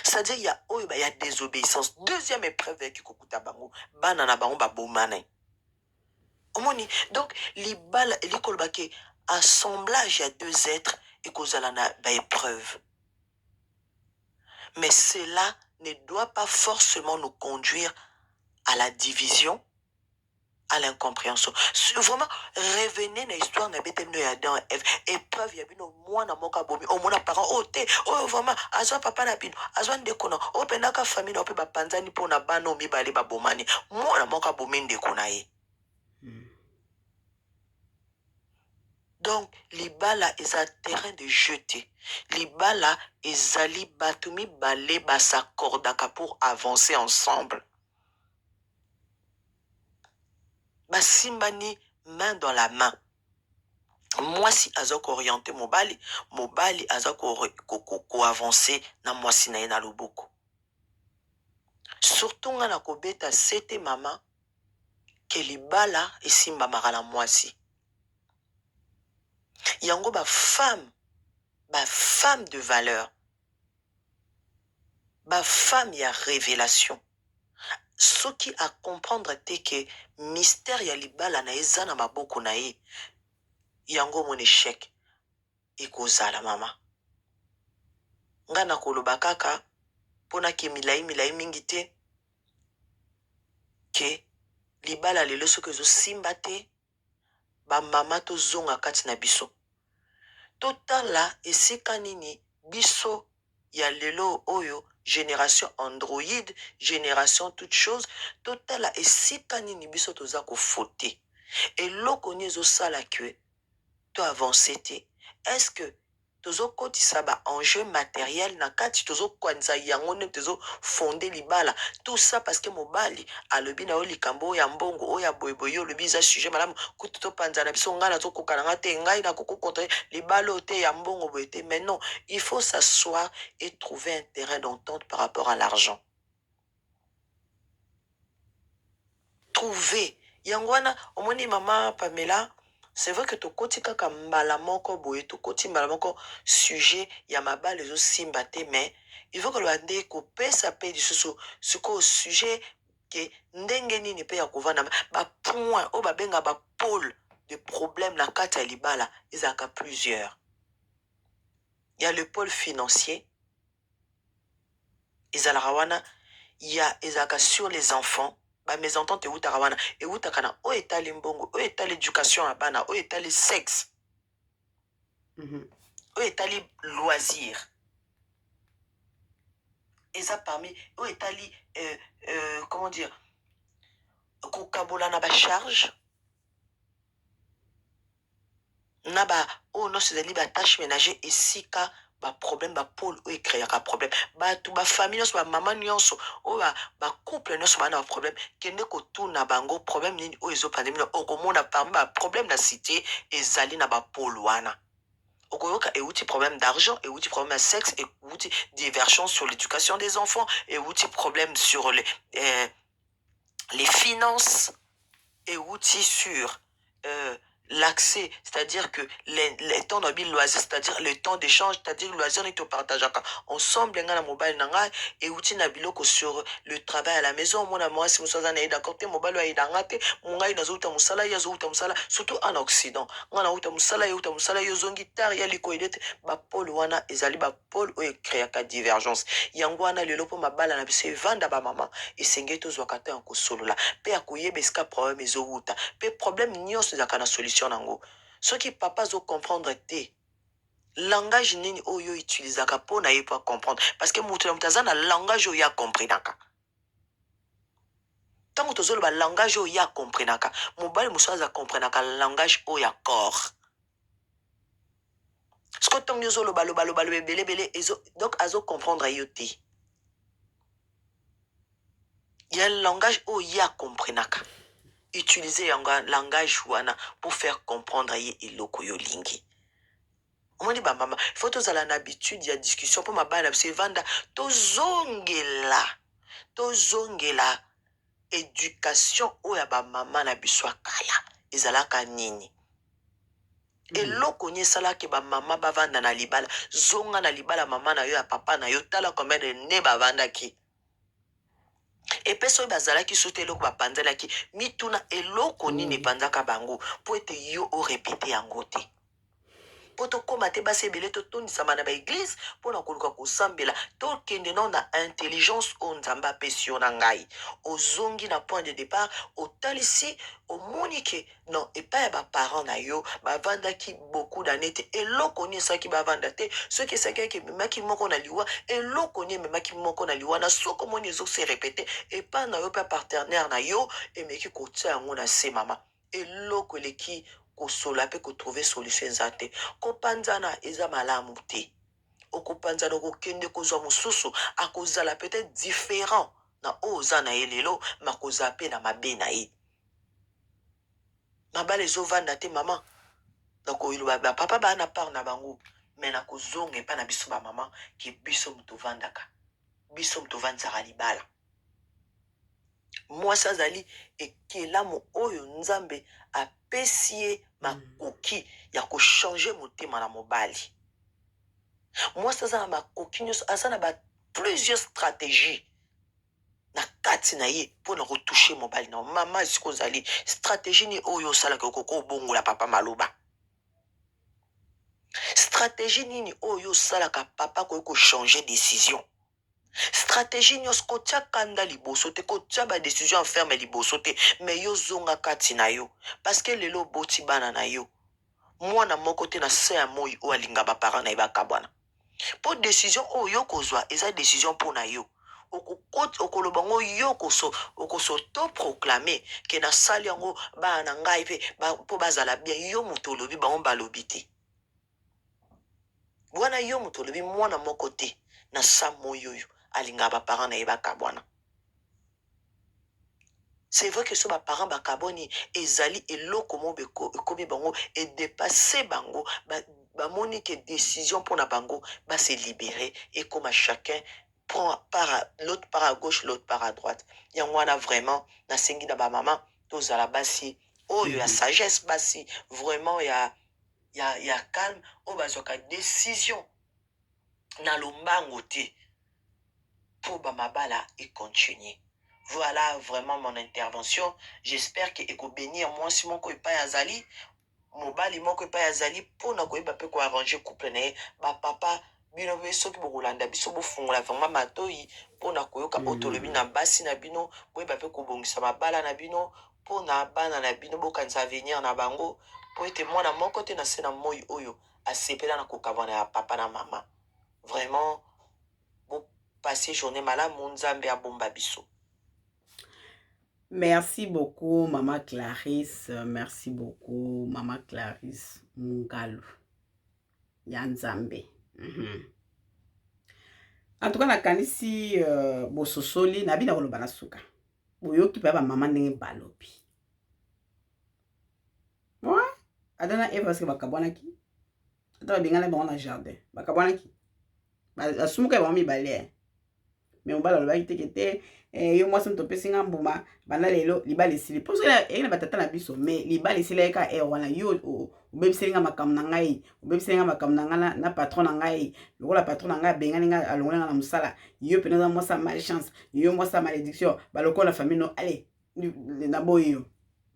C'est-à-dire il y a désobéissance. Deuxième épreuve avec Kukutabaro, Banana Baron Babomane. Donc, l'école assemblage, il y a deux êtres et qu'on a épreuve. Mais cela ne doit pas forcément nous conduire à la division, à l'incompréhension. Vraiment, revenez dans l'histoire de Adam et Ève. Épreuve, il y a une moi na moka bomi, au mon parent, oh te, oh vraiment, azwa papa na bino, azwa ndekona, oh penaka famille na ope ba panzani po na bano mi bale ba bomani, moi na moka bomi ndekona ye. Donc, libala est un terrain de jeter. Libala est ali batumi balé basakordaka pour avancer ensemble. Basimbani main dans la main. Moi si azok orienté mobali azok ko avancer na moi si na loboko. Surtout nga na kobeta sete mama que libala esimba makala moi si. Yango ba femme de valeur, ba femme ya révélation. Ce qui a comprendre te que mystère ya libala na ezana maboko na ye, yango mon échec ekozala mama. Nga na koloba kaka pona ke milai mingi te ke libala lelo soki zo simba te ba mama to zonga kati na biso. Totala esika nini biso ya lelo oyo génération Android, génération toute chose, totala esika nini biso toza ko fauter. Et loko niezo sala que to avancer te. Est-ce que tozokotisa enjeu matériel na kati tozokwanisa yango nde tozofonde libala. Tout ça parce que mobali alobi na yo likambo ya mbongo oya boyeboye olobi eza sujet malamu kutu topanza na biso ngai nazokoka na nga te ngai nakokokontre libala oyo te ya mbongo boye te. Mais non, il faut s'asseoir et trouver un terrain d'entente par rapport à l'argent. Trouver yango wana omoni mama Pamela. C'est vrai que tokoti kaka mbala moko boye tokoti mbala moko sujet ya mabale zo simba te, mais il faut que le bande ko pesa pe lisusu siko sujet ke ndenge nini pe ya kovana ba point o ba benga ba pôle de problème na kati ya libala ezaka plusieurs. Il y a le pôle financier, ezalaka wana, il y a ezalaka sur les enfants. Ba mésentente eutaka wana eutaka na o etali mbongo o etali éducation ya bana o etali sexe o etali loisir eza parmi o etali comment dire kokabola na ba charge na ba o no se dali ba tâche ménager esika ba problème ba pôle o créer un problème ba tout ba famille nyonso ba maman nyonso o ba couple nyonso ba na problème kende ko tuna bango problème nini o ezo pandemi o komona parmi ba problème na cité ezali na ba pôle wana okoyoka euti problème d'argent euti problème de sexe euti diversion sur l'éducation des enfants euti problème sur les finances euti sur l'accès, c'est-à-dire que les temps de loisir, c'est-à-dire le temps d'échange, c'est-à-dire le loisir n'est partage ensemble na mobile nanga et outil na biloko sur le travail à la maison. Mon amour si vous êtes d'accord te mobile wa idangate mungai na zouta musala ya zouta musala surtout en occident ngana uta musala ya uta musala yo zongi tar ya likoidete ba pôle wana ezali ba pôle o créer ka divergence yango wana lelo po mabala na biso evanda ba mama esengeto zwakata en kosolola pe akoyebeska problème ezouta pe problème nyonso zakana solution nango soki papa zo comprendre te langage nini oyo utilisaka po na ye po comprendre parce que mutu na mutaza na langage oyo ya comprenaka tango tozoloba langage oyo ya comprenaka mobali musu aza comprenaka langage oyo ya corps siko tango yozoloba loba belebele ezo donc azo comprendre yo te ya langage oyo ya comprenaka utiliser un langage wana pour faire comprendre ye eloko yo lingi. On dit bah maman, il faut tous aller en habitude, il y a discussion pour ma balle, c'est vanda, tozongela, éducation ou ya ba maman na biswa kala, ezalaka nini. Eloko nye sala ke ba maman ba vanda na libala, zonga na libala maman na yo ya papa na yo tala combien de ne ba vanda ki. Et peso bazala ki sote eloko ba panzala ki mituna eloko nini panzaka bango po ete yo o répéter yango te poto koma te basi ebele to tondisama na ba église pona koluka kosambela to kende na intelligence o nzamba apesi yo na ngai ozongi na point de départ otalisi omoni ke non epai ya baparent na yo bavandaki beaucoup d'années te eloko ni esaki bavanda te soki esaki ememaki moko na liwa eloko ni ememaki moko na liwa na soko moni ezose répété epai na yo mpe partenaire na yo emeki kotia yango na se mama eloko eleki kosola pe kotrouver solution eza te kopanzana eza malamu te okopanzana okokende kozwa mosusu akozala peut-être différent na oyo oza na ye lelo makozala pe na mabe na ye mabala ezovanda te mama nakoyiloba bapapa baa na part na bango me nakozonga epai na biso bamama ke biso moto ovandaka biso moto ovandisaka libala mwasi azali ekelamu oyo nzambe apesi ye makoki ya kochange motema na mobali mwasi aza na makoki nyonso aza na plusieurs stratégies na kati na ye mpo na kotouche mobali na mama esika ozali stratégie ni oyo osalaka okoko obongola papa maloba stratégie nini oyo osalaka papa koki kochange décision stratégie nyonso kotia kanda liboso te kotia badécision enferme liboso te me yo zonga kati na yo parce que lelo oboti bana na yo mwana moko te na se ya moi oyo alinga baparent na ye bakabwana mpo décision oyo yo kozwa eza décision mpo na yo okoloba ngo yo okosotoproclame ke nasali yango bana na ngai mpe mpo bazala bien yo moto olobi bango balobi te Bwana yo moto lobi mwana moko te na sa moyoyo alinga ba parents na yeba kabwana. C'est vrai que ce ba parents ba kaboni ezali eloko mo ekomi bango et dépasser bango ba moni que décision pour na bango ba se libérer et comme chacun prend part l'autre part à gauche l'autre part à droite. Yangwana vraiment na sengi na ba maman tozala basi oyo ya sagesse basi vraiment ya calme o bazoka décision na lombango te pour ba mabala et continuer. Voilà vraiment mon intervention. J'espère que eko bénir moi si mon ko pa yazali mobali moko pa yazali pour na ko ba pe ko arranger couple na ba papa bino beso ki bokolanda biso bofungola vraiment matoyi pour na koyoka otolobi na basi na bino bo ba pe ko bongisa mabala na bino pour na bana na bino bokanisa avenir na bango pour ete mwana moko te na se na moi oyo asepela na kokabana ya papa na mama. Vraiment bon passer journée malamu nzambe abomba biso. Merci beaucoup, Maman Clarisse. Merci beaucoup, Maman Clarisse Mungalu. Yanzambe. En tout cas, nakanisi bososoli nabina koloba na suka. Boyoki pa ba maman ndenge balobi. Ouais. Adana Eva parce que bakabwana ki. Adana bingana ba na jardin. Bakabwana ki. Ba sumuka ba mi balé. Mais on va le bailler te yo moi son topé singa mbuma bana lelo libali sili parce que ena batata na biso mais libali sili eka wana yo obebiselinga makam na ngai obebiselinga makam na ngana na patron na ngai lokola patron na ngai bengani nga alongola na musala yo peneza moi sa malchance yo moi sa malédiction balokola famille no allez na boyo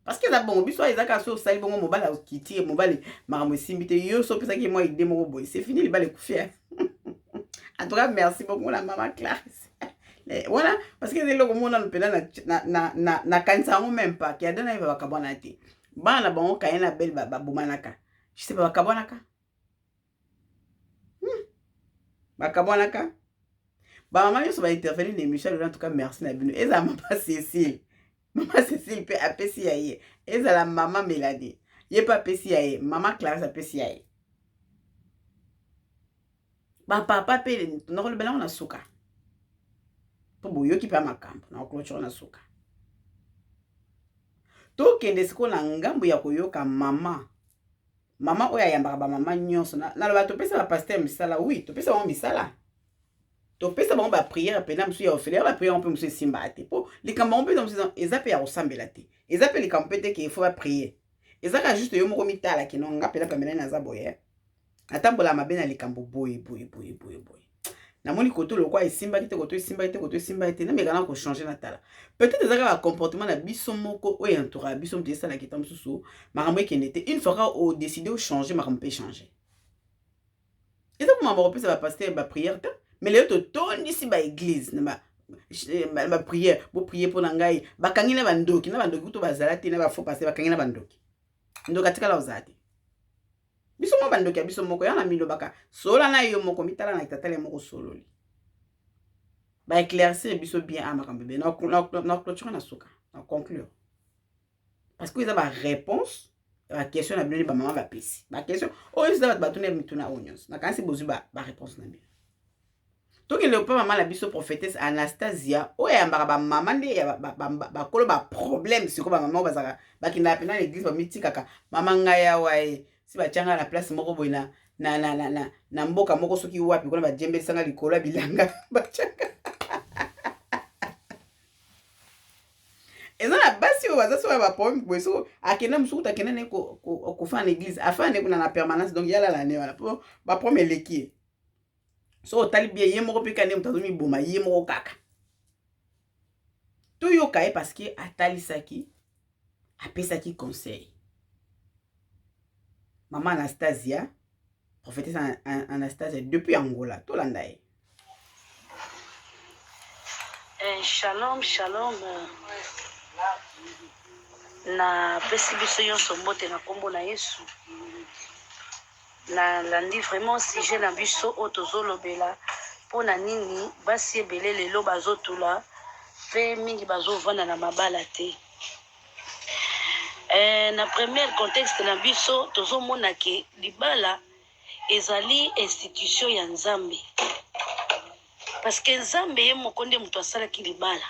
parce que d'abord biso ezaka so sali bongo mobala kiti mobali makambo simbite yo so pesa ki moi idée moko boy c'est fini libali kufia. En tout cas merci beaucoup la maman Clarisse. Voilà, parce que les logos na na kanisa ngo même pas qui a donné ba kabona te. Ba na bango kayena belle ba bumanaka. Je sais pas kabonaka. Ba kabonaka. Ba maman yo so ba intervenir l'émission en tout cas merci na bino. Eza maman Cécile. Maman Cécile peut apesi aye. Eza la maman Mélanie. Yé pas apesi aye, maman Clarisse apesi aye. Ba papa pe no le bela na suka. Boyoki pa makambo na clôture na suka to kende siko na ngambo ya koyoka mama oya yambaka ba mama nyonso na loba to pesa ba pasteur misala oui to pesa ba misala to pesa ba prière pena musu ya ofele ba prière on peut musu simba te po likambo on peut musu ezape ya osambela te ezape likambo pete ke il faut ba prier ezaka juste yo moko mitala ke no ngapela pa mena na za boye atambola mabena likambo boye na moni koto lo kwa esimba kite koto esimba kite na mekana ko changer na tala peut-être ezaka ba comportement na biso moko o entoura biso mtesa na kita mususu makambo ekenete une fois au décider au changer makambo peut changer ezaka mama repesa ba pasteur ba prière ta mais le to tondisi ba église na ba prière bo prier pour ngai bakangi na bandoki to bazala te na ba faux pasteur bakangi na bandoki ndoka tikala ozate biso mo bandoki biso moko yana milo baka sola na yo moko mitala na tatale moko sololi ba éclaircir biso bien amakambe na clôture na suka na conclure parce que ils ont ba réponse la question na bino ba maman ba pesi ba question o ils ont ba tourner mituna onions na kansi bozu ba réponse na bien to ke le pa maman la biso prophétesse Anastasia o ya mbaka ba maman nde ya ba kolo ba problème siko ba maman bazaka ba kinda pena l'église ba mitikaka maman ngaya wae si ba tianga la place moko boina na mboka moko soki wapi kona ba jembe sanga likolo bilanga ba tianga ezana basi o bazaso ba problème boiso akena musuku akena ne ko fa en église afane kuna na permanence donc yala la ne wala po ba premier leki so tali bien ye moko pika ne mutazo mi boma ye moko kaka to yo kae parce que atali saki apesaki conseil. Maman Anastasia, prophétesse Anastasia, depuis Angola, tout l'andaï. Shalom, shalom. Na pesi biso yonso mbote na kombo na Yesu. Na landi vraiment sujet na biso otozolobela pona nini basi ebele lelo bazotula pe mingi bazovanda na mabala te. Na premier contexte na biso tozomona ke libala ezali institution ya nzambe. Parce que nzambe ye moko nde moto asalaki libala.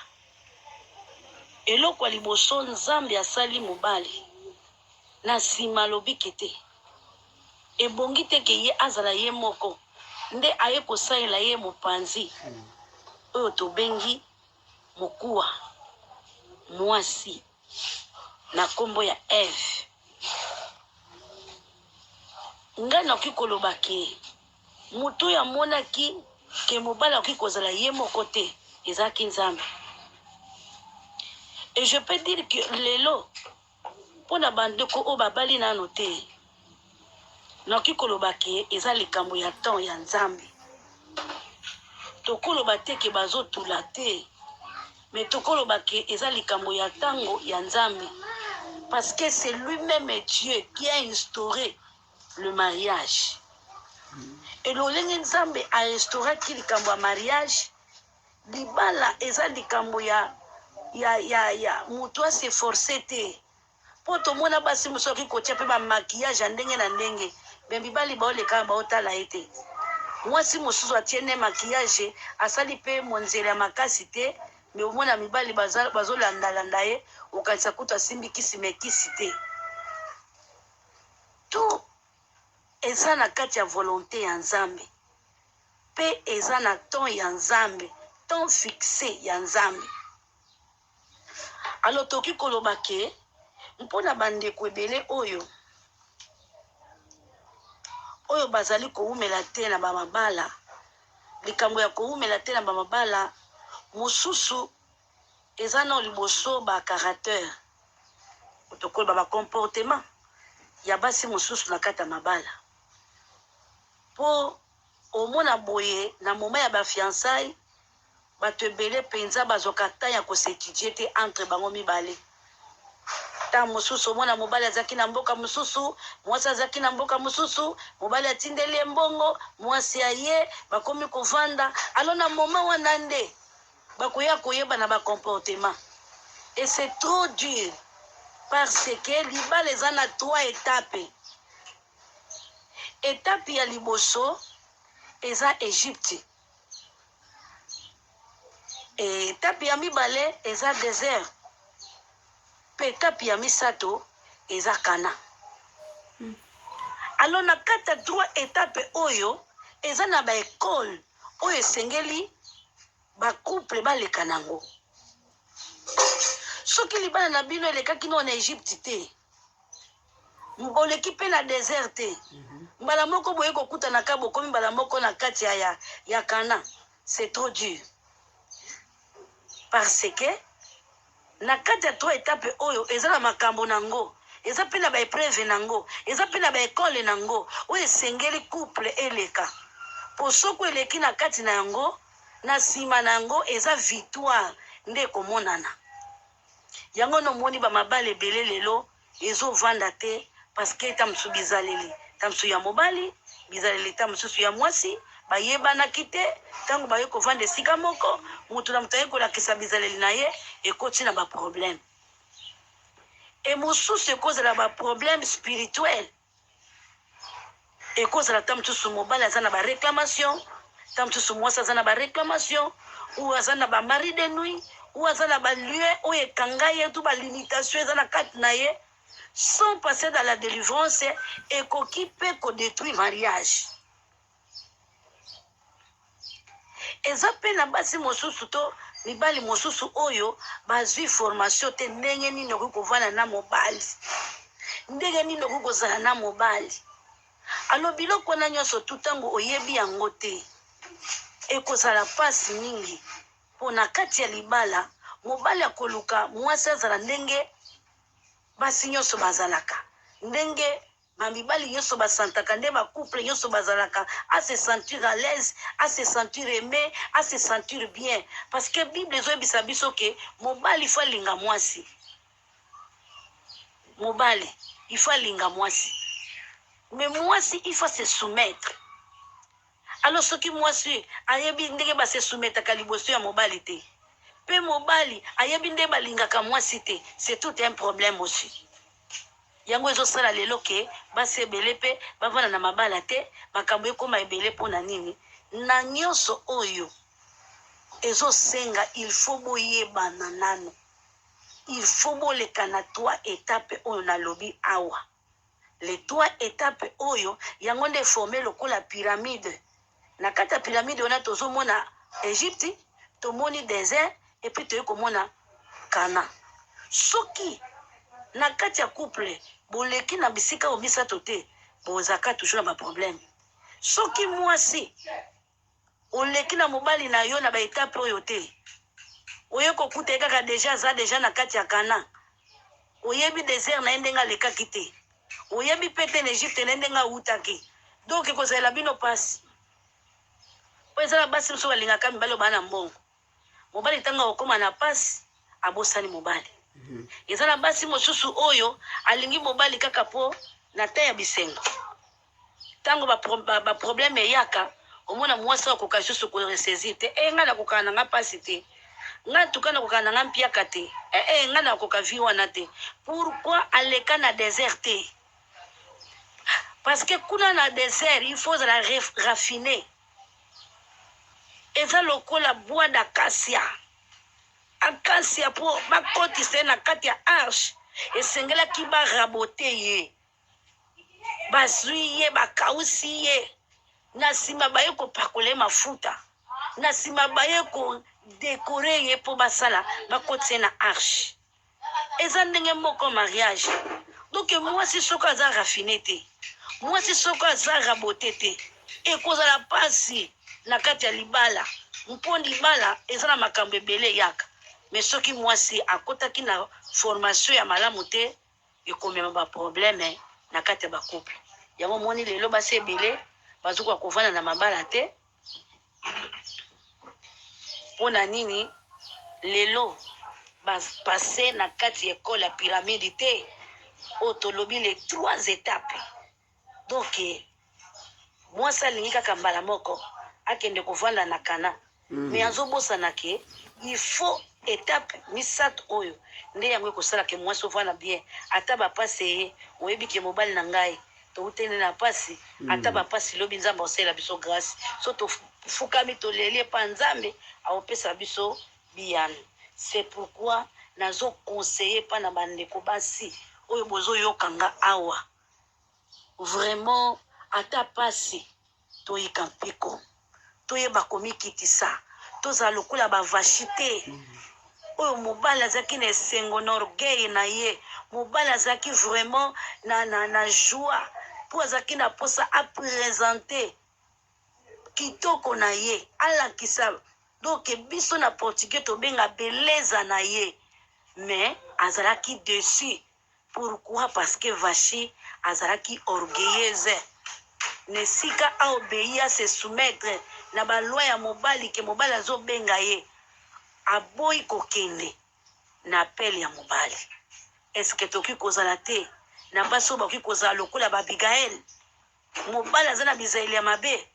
Eloko ya liboso nzambe asali mobali. Na nsima alobiki te. Ebongi te ke ye azala ye moko. Nde aye kosalela ye mopanzi. Oyo tobengi mokuwa. Mwasi. Na kombo ya Eve. Nga nakoki koloba ke mutu ya monaki ke mobali akoki kozala ye moko te ezalaki nzambe. Et je peux dire que lelo pona bandeko o babali nano te nakoki koloba ke eza likambo ya temps ya nzambe. Tokoloba te ke bazotula te, mais tokoloba ke eza likambo ya tango ya nzambe. Parce que c'est lui-même Dieu qui a instauré le mariage. Et l'olenge nzambe a instauré ki likambo ya mariage, libala eza likambo ya mutu ase forcé te. Po tomona basi mosoki kotia pe ba maquillage ya ndenge na ndenge, ben bibali baoleka baotala ete. Mwasi mosusu atiene maquillage asali pe monzela ya makasi te, mais omona mibali bazolanda ye okanisa kutu asimbi kisi mekisi te. Tout eza na kati ya volonté ya nzambe. Pe eza na temps ya nzambe, temps fixé ya nzambe. Alors toki koloba ke mpona bandeko ebele oyo bazali koumela te na bamabala, likambo ya koumela te na bamabala, mosusu eza na liboso ba caractère, otokoloba ba comportement ya basi mosusu na kati ya mabala. Po omona boye na moment ya ba fiançailles, bato ebele penza bazoka ta ya kosetidie te entre bango mibale. Ta mosusu omona mobali azaki na mboka mosusu, mwasi azaki na mboka mosusu, mobali atindeli mbongo, mwasi aye, bakomi kovanda. Alors na moment wana nde bakoya koyeba na ba comportement. Et c'est trop dur parce que libala eza na 3 étapes. Étape ya liboso eza Égypte. Et étape ya mibale eza désert. Pe étape ya misato eza Kana. Alors na kata 3 étapes oyo eza na ba école oyo esengeli ba couple baleka nango. Soki libala na bino elekaki na Égypte te, oleki pe na désert te, mbala moko boye kokuta na kabo komi mbala moko na kati ya Kana, c'est trop dur. Parce que na kati ya 3 étapes oyo eza na makambo nango, eza pe na ba épreuve nango, eza pe na ba école nango oyo esengeli couple eleka. Po soko eleki na kati na yango, na sima nango eza victoire nde komonana. Yango no moni ba mabale ebele lelo ezo vanda te parce que tamsu bizaleli, tamsu ya mobali, bizaleli tamsu ya mwasi, bayebana kite, tango baye ko vanda sika moko, mutu na mutaye ko lakisa bizaleli na ye ekoti na ba problème. Et mosusu ekozala ba problème spirituel. Ekozala tamsu mobali azana ba réclamation, tamsu mwasi azana ba réclamation, ou azana ba mari de nuit, ou azana ba lieu ou ekangaye tout ba limitation ezana kati na ye, sans passer dans la délivrance et qui peut détruire mariage. Eza pe na basi mosusu to mibali mosusu oyo bazwi formation te ndenge nini okokovana na mobali, ndenge nini okokozala na mobali. Alo biloko na nyonso tutango oyebi yango te ekozala pasi mingi. Pona kati ya libala mobali akoluka mwasi azala ndenge basi nyonso bazalaka, ndenge mamibali nyonso basantaka, nde ba couple nyonso bazalaka à se sentir à l'aise, à se sentir aimé, à se sentir bien. Parce que Bible ezoyebisa biso ke mobali faut linga mwasi, mobali il faut linga mwasi, mais mwasi il faut se soumettre. Alors soki mwasi ayebi ndenge ba se soumettre ka liboso ya mobali te, pe mobali ayebi ndenge balingaka mwasi te, c'est tout un problème aussi. yango ezosala lelo ke basi ebele mpe bavanda na mabala te makambo ekoma ebele mpona nini na nyonso oyo ezosenga il faut boyebana nano il faut boleka na 3 étapes oyo nalobi awa les 3 étapes oyo yango nde forme lokola pyramide na kati ya pyramide wana tozomona Égypte tomoni désert et puis toyei komona Kana soki na kati ya couple boleki na bisika o misato te bozaka toujours na problème soki mwasi oleki na mobali na yo na ba étape oyo te oye kokuta kaka déjà na kati ya Kana oyebi désert na ndenga lekaki te oyebi pete na Égypte na ndenga utaki donc ekozala bino pasi po ezala basi mosuku alingaka mibali bana mbongo mobali tanga okoma na pasi abosani mobali ezala basi mosusu oyo alingi mobali kaka po na te ya bisengo tango ba problème eyaka omona mwasi akoka susu ko ressaisir te nga na kokana nga pasi te nga tukana kokana nga mpiaka te nga na koka vi wana te pourquoi aleka na désert te parce que kuna na désert il faut la raffiner eza lokola bois d'acacia acacia po bakotisa na kati ya arche esengelaki barabote ye bazwi ye bakausi ye na nsima baye kopakole mafuta na nsima baye kodekore ye po basala bakotisa na arche eza ndenge moko mariage donc mwasi soko aza raffine te mwasi soko aza rabote te ekozala pasi na kati ya libala mpo libala eza na makambo ebele yaka mais soki mwasi akotaki na formation ya malamu te ekomema baproblème na kati ya bakouple yango moni lelo basi ebele bazokoka kovanda na mabala te mpona nini lelo bapase na kati ya ekole ya pyramide te oyo tolobi les 3 étapes donc mwasi alingi kaka mbala moko akende kovanda na Kana mais azobosana ke il faut étape misato oyo nde yango ekosalaka mwasi ovanda bien ata bapasi ye oyebi ke mobali na ngai toutene na pasi ata bapasi lobi nzambe osala biso grâce so tofukami toleli epa nzambe aopesa biso biyano c'est pourquoi nazoconseille epa na bandeko basi oyo bozoyokanga awa vraiment ata pasi toyika mpiko toyeba komikitisa tozala lokola bavashi te oyo mobali azalaki na esengo na orgueil na ye mobali azalaki vraiment na joie mpo azalaki na posa apresente kitoko na ye alakisa donc biso na portugais tobenga beleza na ye mais azalaki dessus pourquoi parce que vashi azalaki orgueilleuse nesika aobéi à se soumettre na baloi ya mobali ke mobali azobenga ye aboyi kokende na appel ya mobali eske toki kozala te na basi oyo bakoki kozala lokola babigael mobali aza na bizaeli ya mabe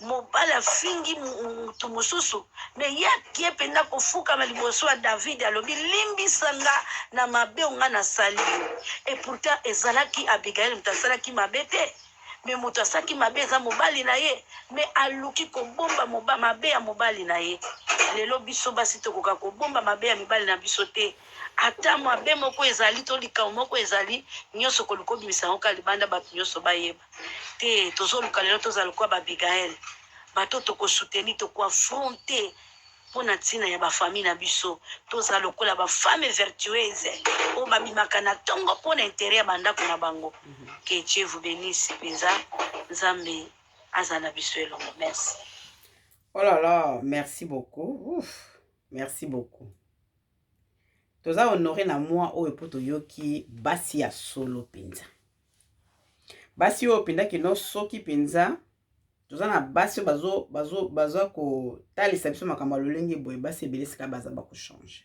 mobali afingi mutu mosusu me ye akie mpenza kofukama liboso ya david alobi limbisanga na mabe onga nasali yo et pourtant ezalaki abigael moto asalaki mabe te me moto asalaki mabe eza mobali na ye me aluki kobomba mabe ya mobali na ye lelo biso basi tokoka kobomba mabe ya mibali na biso te ata mabe moko ezali to likao moko ezali nyonso koluka obimisa yango ka libanda bato nyonso bayeba te tozoluka lelo tozala lokola babigael bato tokosuteni tokoafronte mpona ntina ya bafamille na biso tozala lokola bafemme vertueuse oyo babimaka na ntongo mpona intere ya bandako na bango que Dieu vous bénisse mpenza nzambe azala na biso elongo merci. Oh là là, merci beaucoup. Ouf, merci beaucoup. Toza honoré na moi oyo po toyoki basi ya solo penza. Basi oyo penda kino soki penza toza na basi bazo ko talisa biso makambo lolenge boye basi ebele sika baza ba ko changer.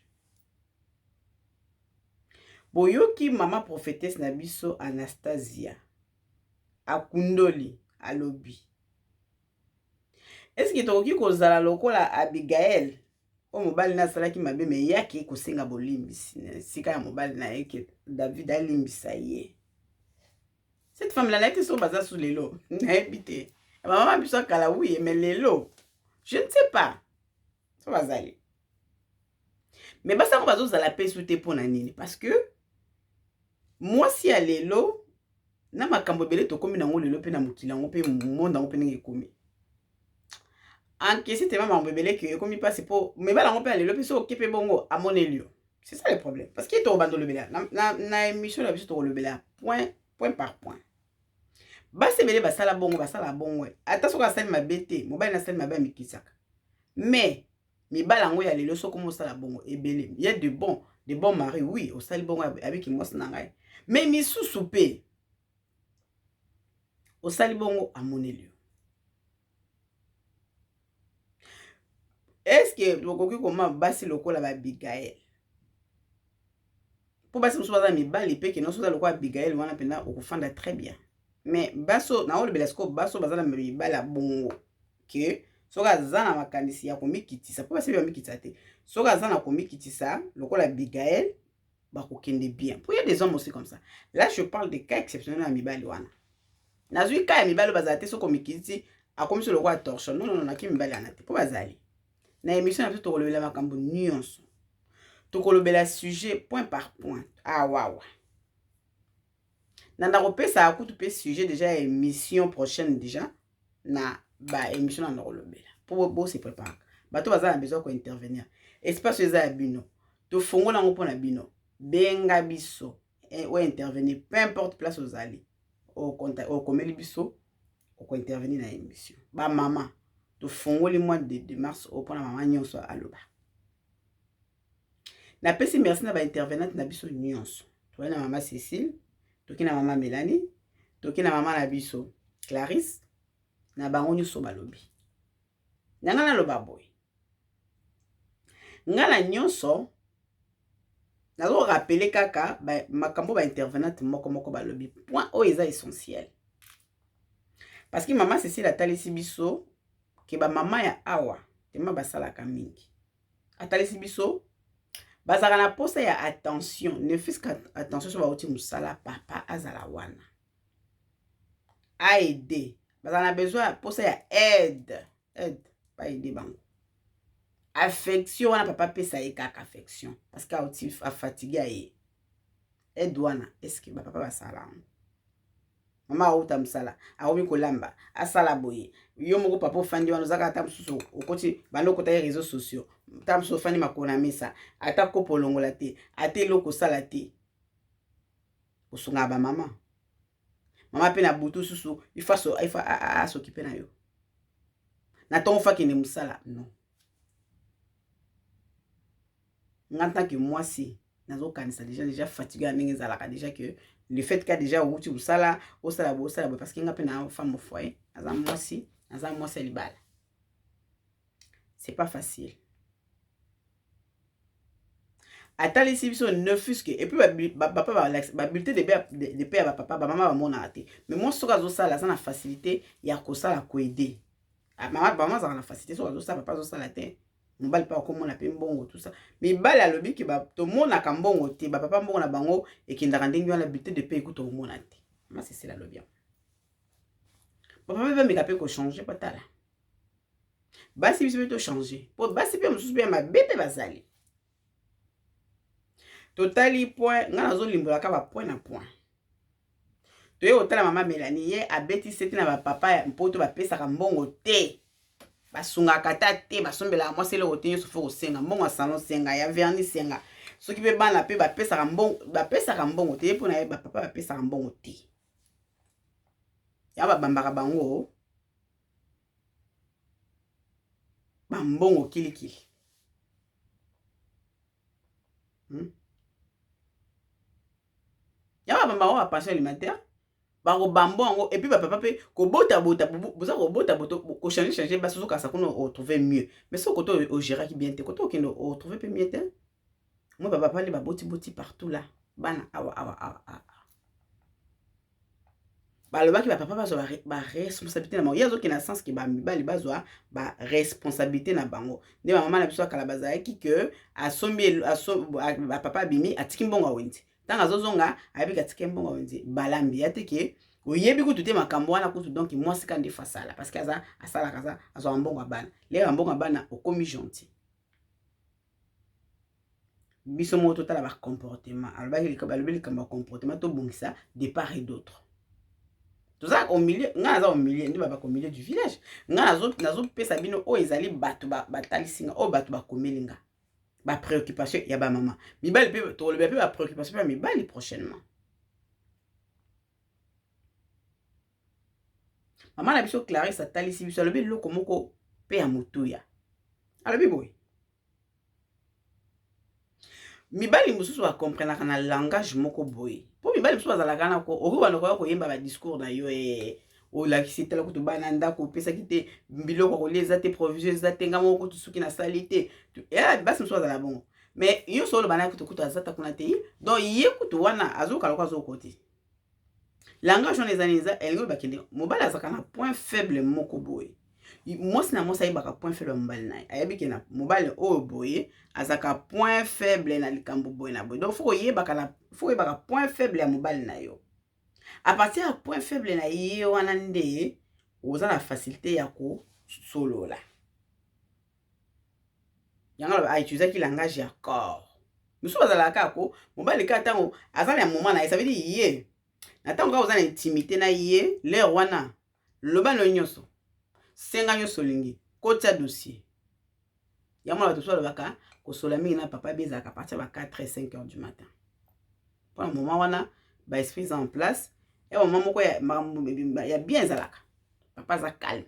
Boyoki mama prophétesse na biso Anastasia akundoli alobi. Est-ce que tokoki kozala lokola Abigail o mobali na salaki mabe me yaki kosenga bolimbisi sika ya mobali na yeke David alimbisa ye. Cette femme-là, elle a été sur bazar sous les lots. N'habité. Maman, elle a kala oui, mais les lots, je ne sais pas. Ça va aller. Mais bah, ça va pas la paix sous tes pour nanini. Parce que, moi, si elle est lots, na makambo belé to komi nango lelo pe na mutila ngo pe monde ngo pe nge komi. Encaisser tes mamans bébé que comme il passe pour mais bah on peut aller le plus au képe bongo à mon élio. C'est ça le problème parce qu'il est au bando le bela na émission la biso le bela point par point. Bah c'est belé bah ça la bongo attention ka sali ma bête mobile na sali ma ba mikisaka. Mais mi bala ngo ya lelo so comme ça la bongo et belé. Il y a de bons maris oui au sali bongo avec moi na ngai. Mais mi sous soupé au sali bongo à mon élio. Est-ce que le comment basi lokola ba Abigail? Pour basi muso baza mi bali pe ke non so lokola Abigail wana pena okufanda très bien. Mais baso na ole belasko baso baza na mi bala bongo que soka zana makanisi ya komikitisa po basi ba mikitisa te. Soka zana komikitisa lokola Abigail ba kokende bien. Pour il y a des hommes aussi comme ça. Là je parle de cas exceptionnels à mi bali wana. Nazui ka mi bali bazate so komikitisi akomiso lokola torsion. Non na ki mi bali anate po bazali. Na émission na to kolobela makambo nuance. To kolobela sujet point par point. Ah waouh. Nanda kopesa akutu pe sujet déjà émission prochaine déjà na ba émission na kolobela. Pour se préparer. Bato baza na besoin ko intervenir. Espace eza bino. To fongola ngo pona bino. Benga biso ou intervenir peu importe place aux allées. Au contact au komeli biso ko intervenir na émission. Ba maman to fongoli mois de mars au point maman nyonso aloba. Na pesi merci na ba intervenante na biso nyonso. To na maman Cécile, to ki na maman Mélanie, to ki na maman na biso Clarisse, na bango nyonso balobi. Nanga na loba boy. Ngala nyonso na zo rappeler kaka ba makambo ba intervenante moko balobi. Point o eza essentiel. Parce que maman Cécile a talisi biso que ba mama ya awa tema basalaka mingi atalisi biso bazaka na posa ya attention ne fût-ce attention sur ba oti musala papa azala wana a aider bazaka na besoin posa ya aide pas aider bango affection wana papa pesa ye kaka affection parce que oti a fatigué ye aide wana est-ce que ba papa basala mama auta msala aomi kolamba asala boye yo moko papa fandi wana zaka ata mususu okoti bando kota les réseaux sociaux ta mususu fandi makona mesa ata kopo longola te ate loko sala te osunga ba mama pe na butu susu ifa s'occuper na yo na ton fa ki ne musala non nganta que moi si nazo kanisa déjà fatigué à ndenge zalaka déjà que le fait que déjà outi usala osala parce que nga pe na femme au foyer azam moi c'est libala c'est pas facile atali si biso ne fût-ce que et puis papa ba bulletin de paix ba papa ba maman ba mona até mais moi soka zo sala ça na facilité ya ko sala ko aider maman ça na facilité soka zo sala papa zo sala te mobali pa ko mona pe mbongo tout ça mais bala lobi ki ba to mona ka mbongo te ba papa mbongo na bango et ki ndaka ndingi wana bulletin de paix écoute au mona te ma c'est la lobi papa me ka pe ko changer patala basi biso to changer po basi pe mususu pe ma bébé bazali totali point ngana zo limbola ka ba point na point to ye otala mama Mélanie ye abeti seti na ba papa mpoto ba pesa ka mbongo te basunga kata te basombela moi c'est le roté so fo senga mbongo salon senga ya vernis senga soki pe bana pe ba pesa ka mbongo te pona ye ba papa ba pesa ka mbongo te ya ba bambaka bango ba mbongo kilikili ya ba bambaka ba pension alimentaire bango bambongo et puis papa pe ko bota boza ko bota ko changer baso ka sa kono trouver mieux mais ce koto au gérer qui bien te koto ki no trouver peu mieux te moi papa li ba boti partout là bana awa ba le ba ki ba papa ba responsabilité na mo yazo ki na sens ki ba mibali bazwa ba responsabilité na bango nde maman na biso kala bazaki que asombi ba papa bimi atiki mbongo wenzi tanga zozonga abika tiki mbongo wenzi balambi atiki oyebi kutu te makambo wana kutu donc moi c'est quand des fasala parce que asala kaza azo ambongo bana les ambongo bana okomi gentil biso moto tala ba comportement alobaki likamba comportement to bongisa de part et d'autre tout ça au milieu nga za au milieu ndi baba au milieu du village nga nazo pesa bino o ezali bato batalisinga o bato bakomelinga ba préoccupation ya ba maman mibali pe to le ba préoccupation pa mibali prochainement maman na biso Clarisse atalisi biso alobi loko moko pe ya mutuya alobi boy mibali mususu ba comprendre na langage moko boy po mibali mususu bazalaka na ko oki wana ko yemba ba discours na yo o la kisitela kutu bana ndako pesa kite biloko ko leza te provision za tenga moko tusuki na salite ya basi mususu bazala bon mais yo solo bana kutu azata kuna te donc ye kutu wana azoka lokwa zo côté langage on les années elgo bakende mobali azaka na point faible moko boy moi c'est na moi ça yebaka point faible mobali na ayebi ke na mobali o boy azaka point faible na likambo boy na boy donc faut yebaka point faible ya mobali na yo à partir ya point faible na ye wana nde oza na facilité ya ko solola yanga a utiliser ki langage ya corps musu bazalaka ko mobali ka tango azala ya moment na ça veut dire ye na tango oza na intimité na ye l'air wana loba no nyoso senga nyoso lingi kota dossier yanga la to so lobaka ko sola mingi na papa bezaka à partir de 4 et 5 heures du matin pour le moment wana ba esprit en place et au moment ko ya bien zalaka papa za calme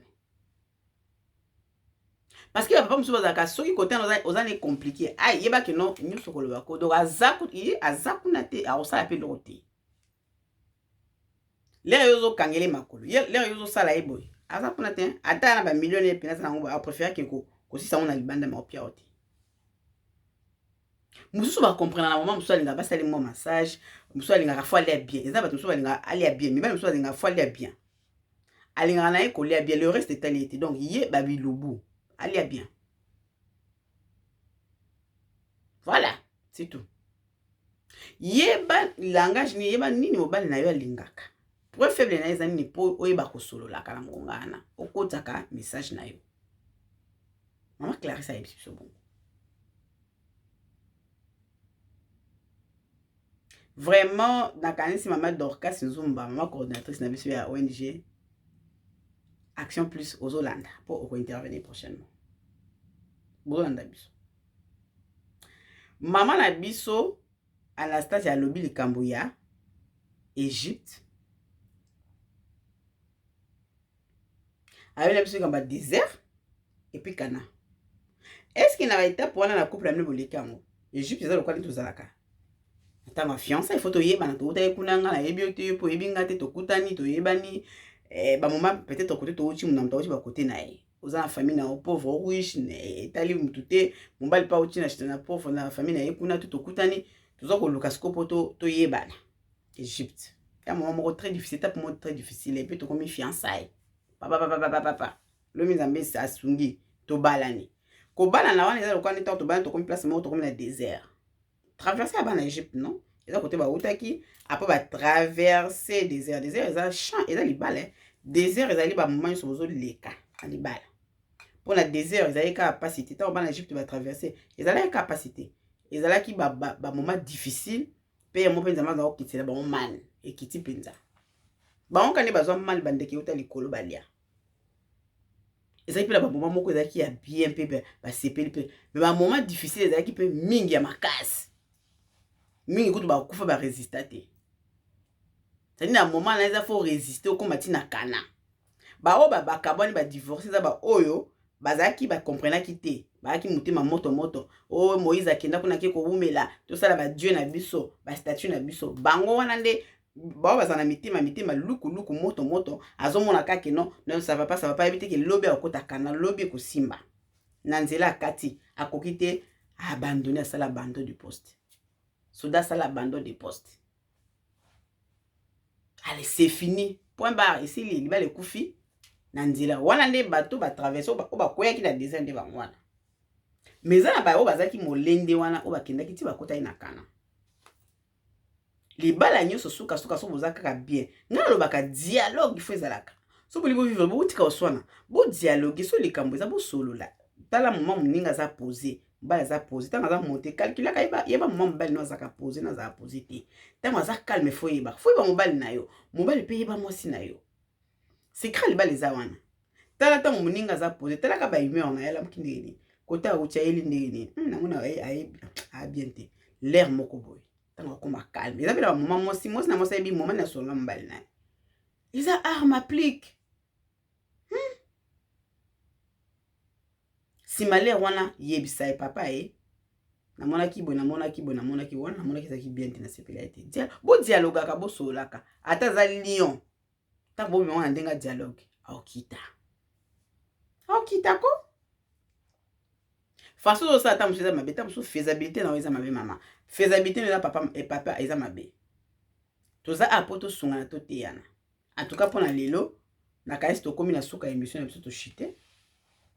parce que papa musu bazaka soki côté oza ne compliqué ai yeba que non nyoso ko lobako donc azaku na te a osala pe lokote l'air yozo kangele makolo l'air yozo sala eboy azaku na te ata na ba millionnaire pena na ngo a préférer que ko si ça on a libanda ma opia oti mususu ba comprendre na moment mususu alinga basali mo massage mususu alinga ka fois aller bien eza ba mususu alinga aller bien mais ba mususu alinga fois aller bien alinga na ko aller bien le reste estalité donc yé ba bilubu aller bien voilà c'est tout yeba langage ni yeba nini mobali na yo alingaka pour faible na eza nini po oyeba ko solo la kala ngongana okotaka message na yo maman Clarisse a yebisi bon vraiment nakanisi maman Dorcas Nzumba maman coordinatrice na biso ya ONG Action Plus aux Hollande pour intervenir prochainement Bolanda biso maman na biso Anastasia alobi likambo ya Égypte avec la biso kamba désert et puis Cana est-ce qu'il n'a été pour la couple amne bolekango Égypte za lokwa tozalaka ata ma fiancé il faut toyeba na to taye kunanga na ebiote po ebinga te tokutani toyebani ba moma peut-être côté to uchi munamta uchi ba côté na ye oza na famille na pauvre riche ne tali mutute mombali pa uchi na chita na pauvre na famille na ye kuna to tokutani tozo ko luka skopo to yebana Égypte ya moment moko très difficile étape moko très difficile et puis to komi fiançailles papa le mizambe asungi to balani ko bala na wana eza lokwa neta to bala to komi place moko to komi na désert traverser à Égypte non eza côté ba utaki après ba traverser désert eza champ eza libala désert eza li ba moment so bozo leka libala pour la désert eza ka capacité ta ba Égypte ba traverser eza la capacité eza la ki ba moment difficile pe mo penza maza okitela ba man ekiti penza ba on kane bazwa mal bandeke uta likolo balia eza ki la ba moment moko eza ki ya bien pe ba sepeli pe mais ba moment difficile eza ki pe mingi ya makasi mingi kutu ba kufa ba résister te c'est na moment na eza faut résister au combat na kana ba o ba kaboni ba divorcer za ba oyo bazaki ba comprendre ki te ba ki mutema moto o Moïse akenda kuna ke ko bumela to sala ba dieu na biso ba statue na biso bango wana nde ba bazana mitima luku moto azomona kake non ça va pas éviter que lobi akota kana lobi ko simba na nzela kati akokite abandonner à sala abandon du poste soda sala abandon du poste allez c'est fini point barre ici les libale kufi na nzela wana nde bato ba traverser o ba koya ki na désert nde ba mwana mais za na ba o bazaki molende wana o ba kenda ki ti ba kota ina kana Les balagnos se souka so bozaka bien. Nga lo baka dialogue il faut ezalaka. So boli bo vivre bo tika oswana. Bo dialogue so likambo eza bo solo la. Tala moment moninga za poser. Mbala za poser. Tanga za monter calculer ka yeba moment mbali no za ka poser na za poser te. Tanga za calme faut yeba. Faut yeba mobali na yo. Mobali pe yeba mwasi na yo. Secret li bali za wana. Tala tanga moninga za poser. Tala ka ba humeur na yala mkindeni. Kota ucha eli ndeni. Na mona a bien te. L'air moko boy. Tanga koma calme. Eza bela moment mwasi na mwasi ebi moment na songa mbali na. Eza arme applique. Si malheur wana yebisa e papa namona ki wana namona ki zaki bien te na sepela ete. Bo dialogue ka bo solaka. Ata za lion. Ta bo wana ndenga dialogue. Aokita ko. Façon de ça ta muso eza mabe, ta muso faisabilité na eza mabe mama. Faisabilité na papa et papa eza mabe. Toza apoto sunga na to teyana. En tout cas pour na lelo, na kaisi to komi na suka émission na biso to chite.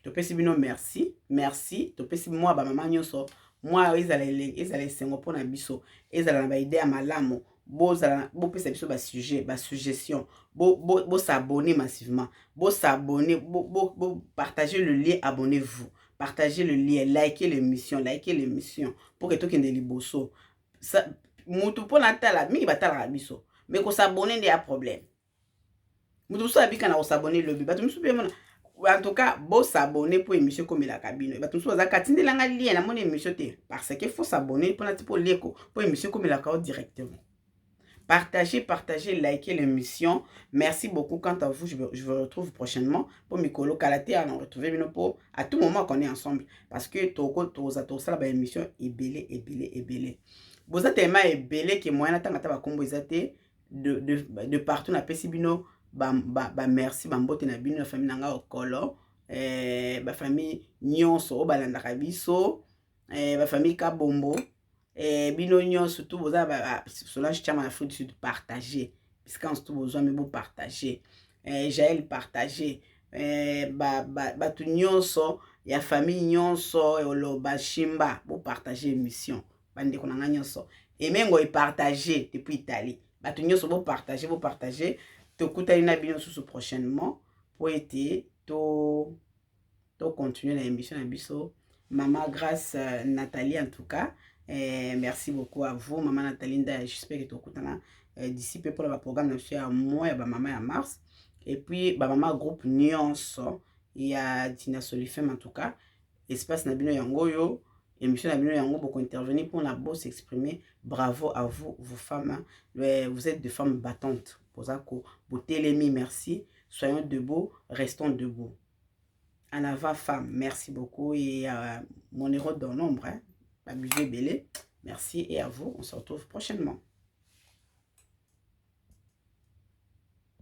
To pesi bino merci, to pesi moi ba mama nyonso, moi ezala sengo pona biso, ezala na ba idée ya malamu, bo pesa biso ba sujet, ba suggestion, bo s'abonner massivement, bo partager le lien, abonnez-vous. Partagez le lien, likez l'émission pour que tout kende liboso. Ça mutu pona tala mingi batala biso, mais ko s'abonner n'y a problème. Mutu so abika na ko s'abonner le bi, batu musu pe mona. En tout cas, bon s'abonner pour émission comme la cabine. Bah tout ça, ça katine langa lien na mon émission te parce qu'il faut s'abonner pour l'écho pour émission comme la carte directement. Partagez, likez l'émission. Merci beaucoup. Quant à vous, je vous retrouve prochainement pour Mikolo Kalate. On retrouver pour à tout moment qu'on est ensemble parce que tout ça la émission est belé. Vous êtes tellement belé que moi na tangata ba kombo ezate de partout na pesibino. Merci mbote na bino na famille nanga okolo ba famille nyonso obalandaka biso ba famille Kabombo bino nyonso tout boza Solange Chama na Afrique du Sud partager puisqu'en tout besoin mais vous partager Jaël partager tout nyonso ya famille nyonso oloba Shimba vous partager émission bande ko nanga nyonso et mengo e partager depuis Italie tout nyonso vous partager Tokutani na bino sous prochainement pour aider to continuer l'émission na biso. Maman grâce Nathalie en tout cas. Merci beaucoup à vous maman Nathalie j'espère que tokutana d'ici peu pour le programme na moi ya ba maman ya mars et puis ba maman groupe nyonso ya Tina Solifem en tout cas. Espace na bino yango yo émission na bino yango beaucoup intervenir pour la boss exprimer. Bravo à vous femmes. Vous êtes des femmes battantes. Posako, Botelemi, merci. Soyons debout, restons debout. En avant, femme, merci beaucoup. Et mon héros dans l'ombre, Babujé Belé, merci. Et à vous, on se retrouve prochainement.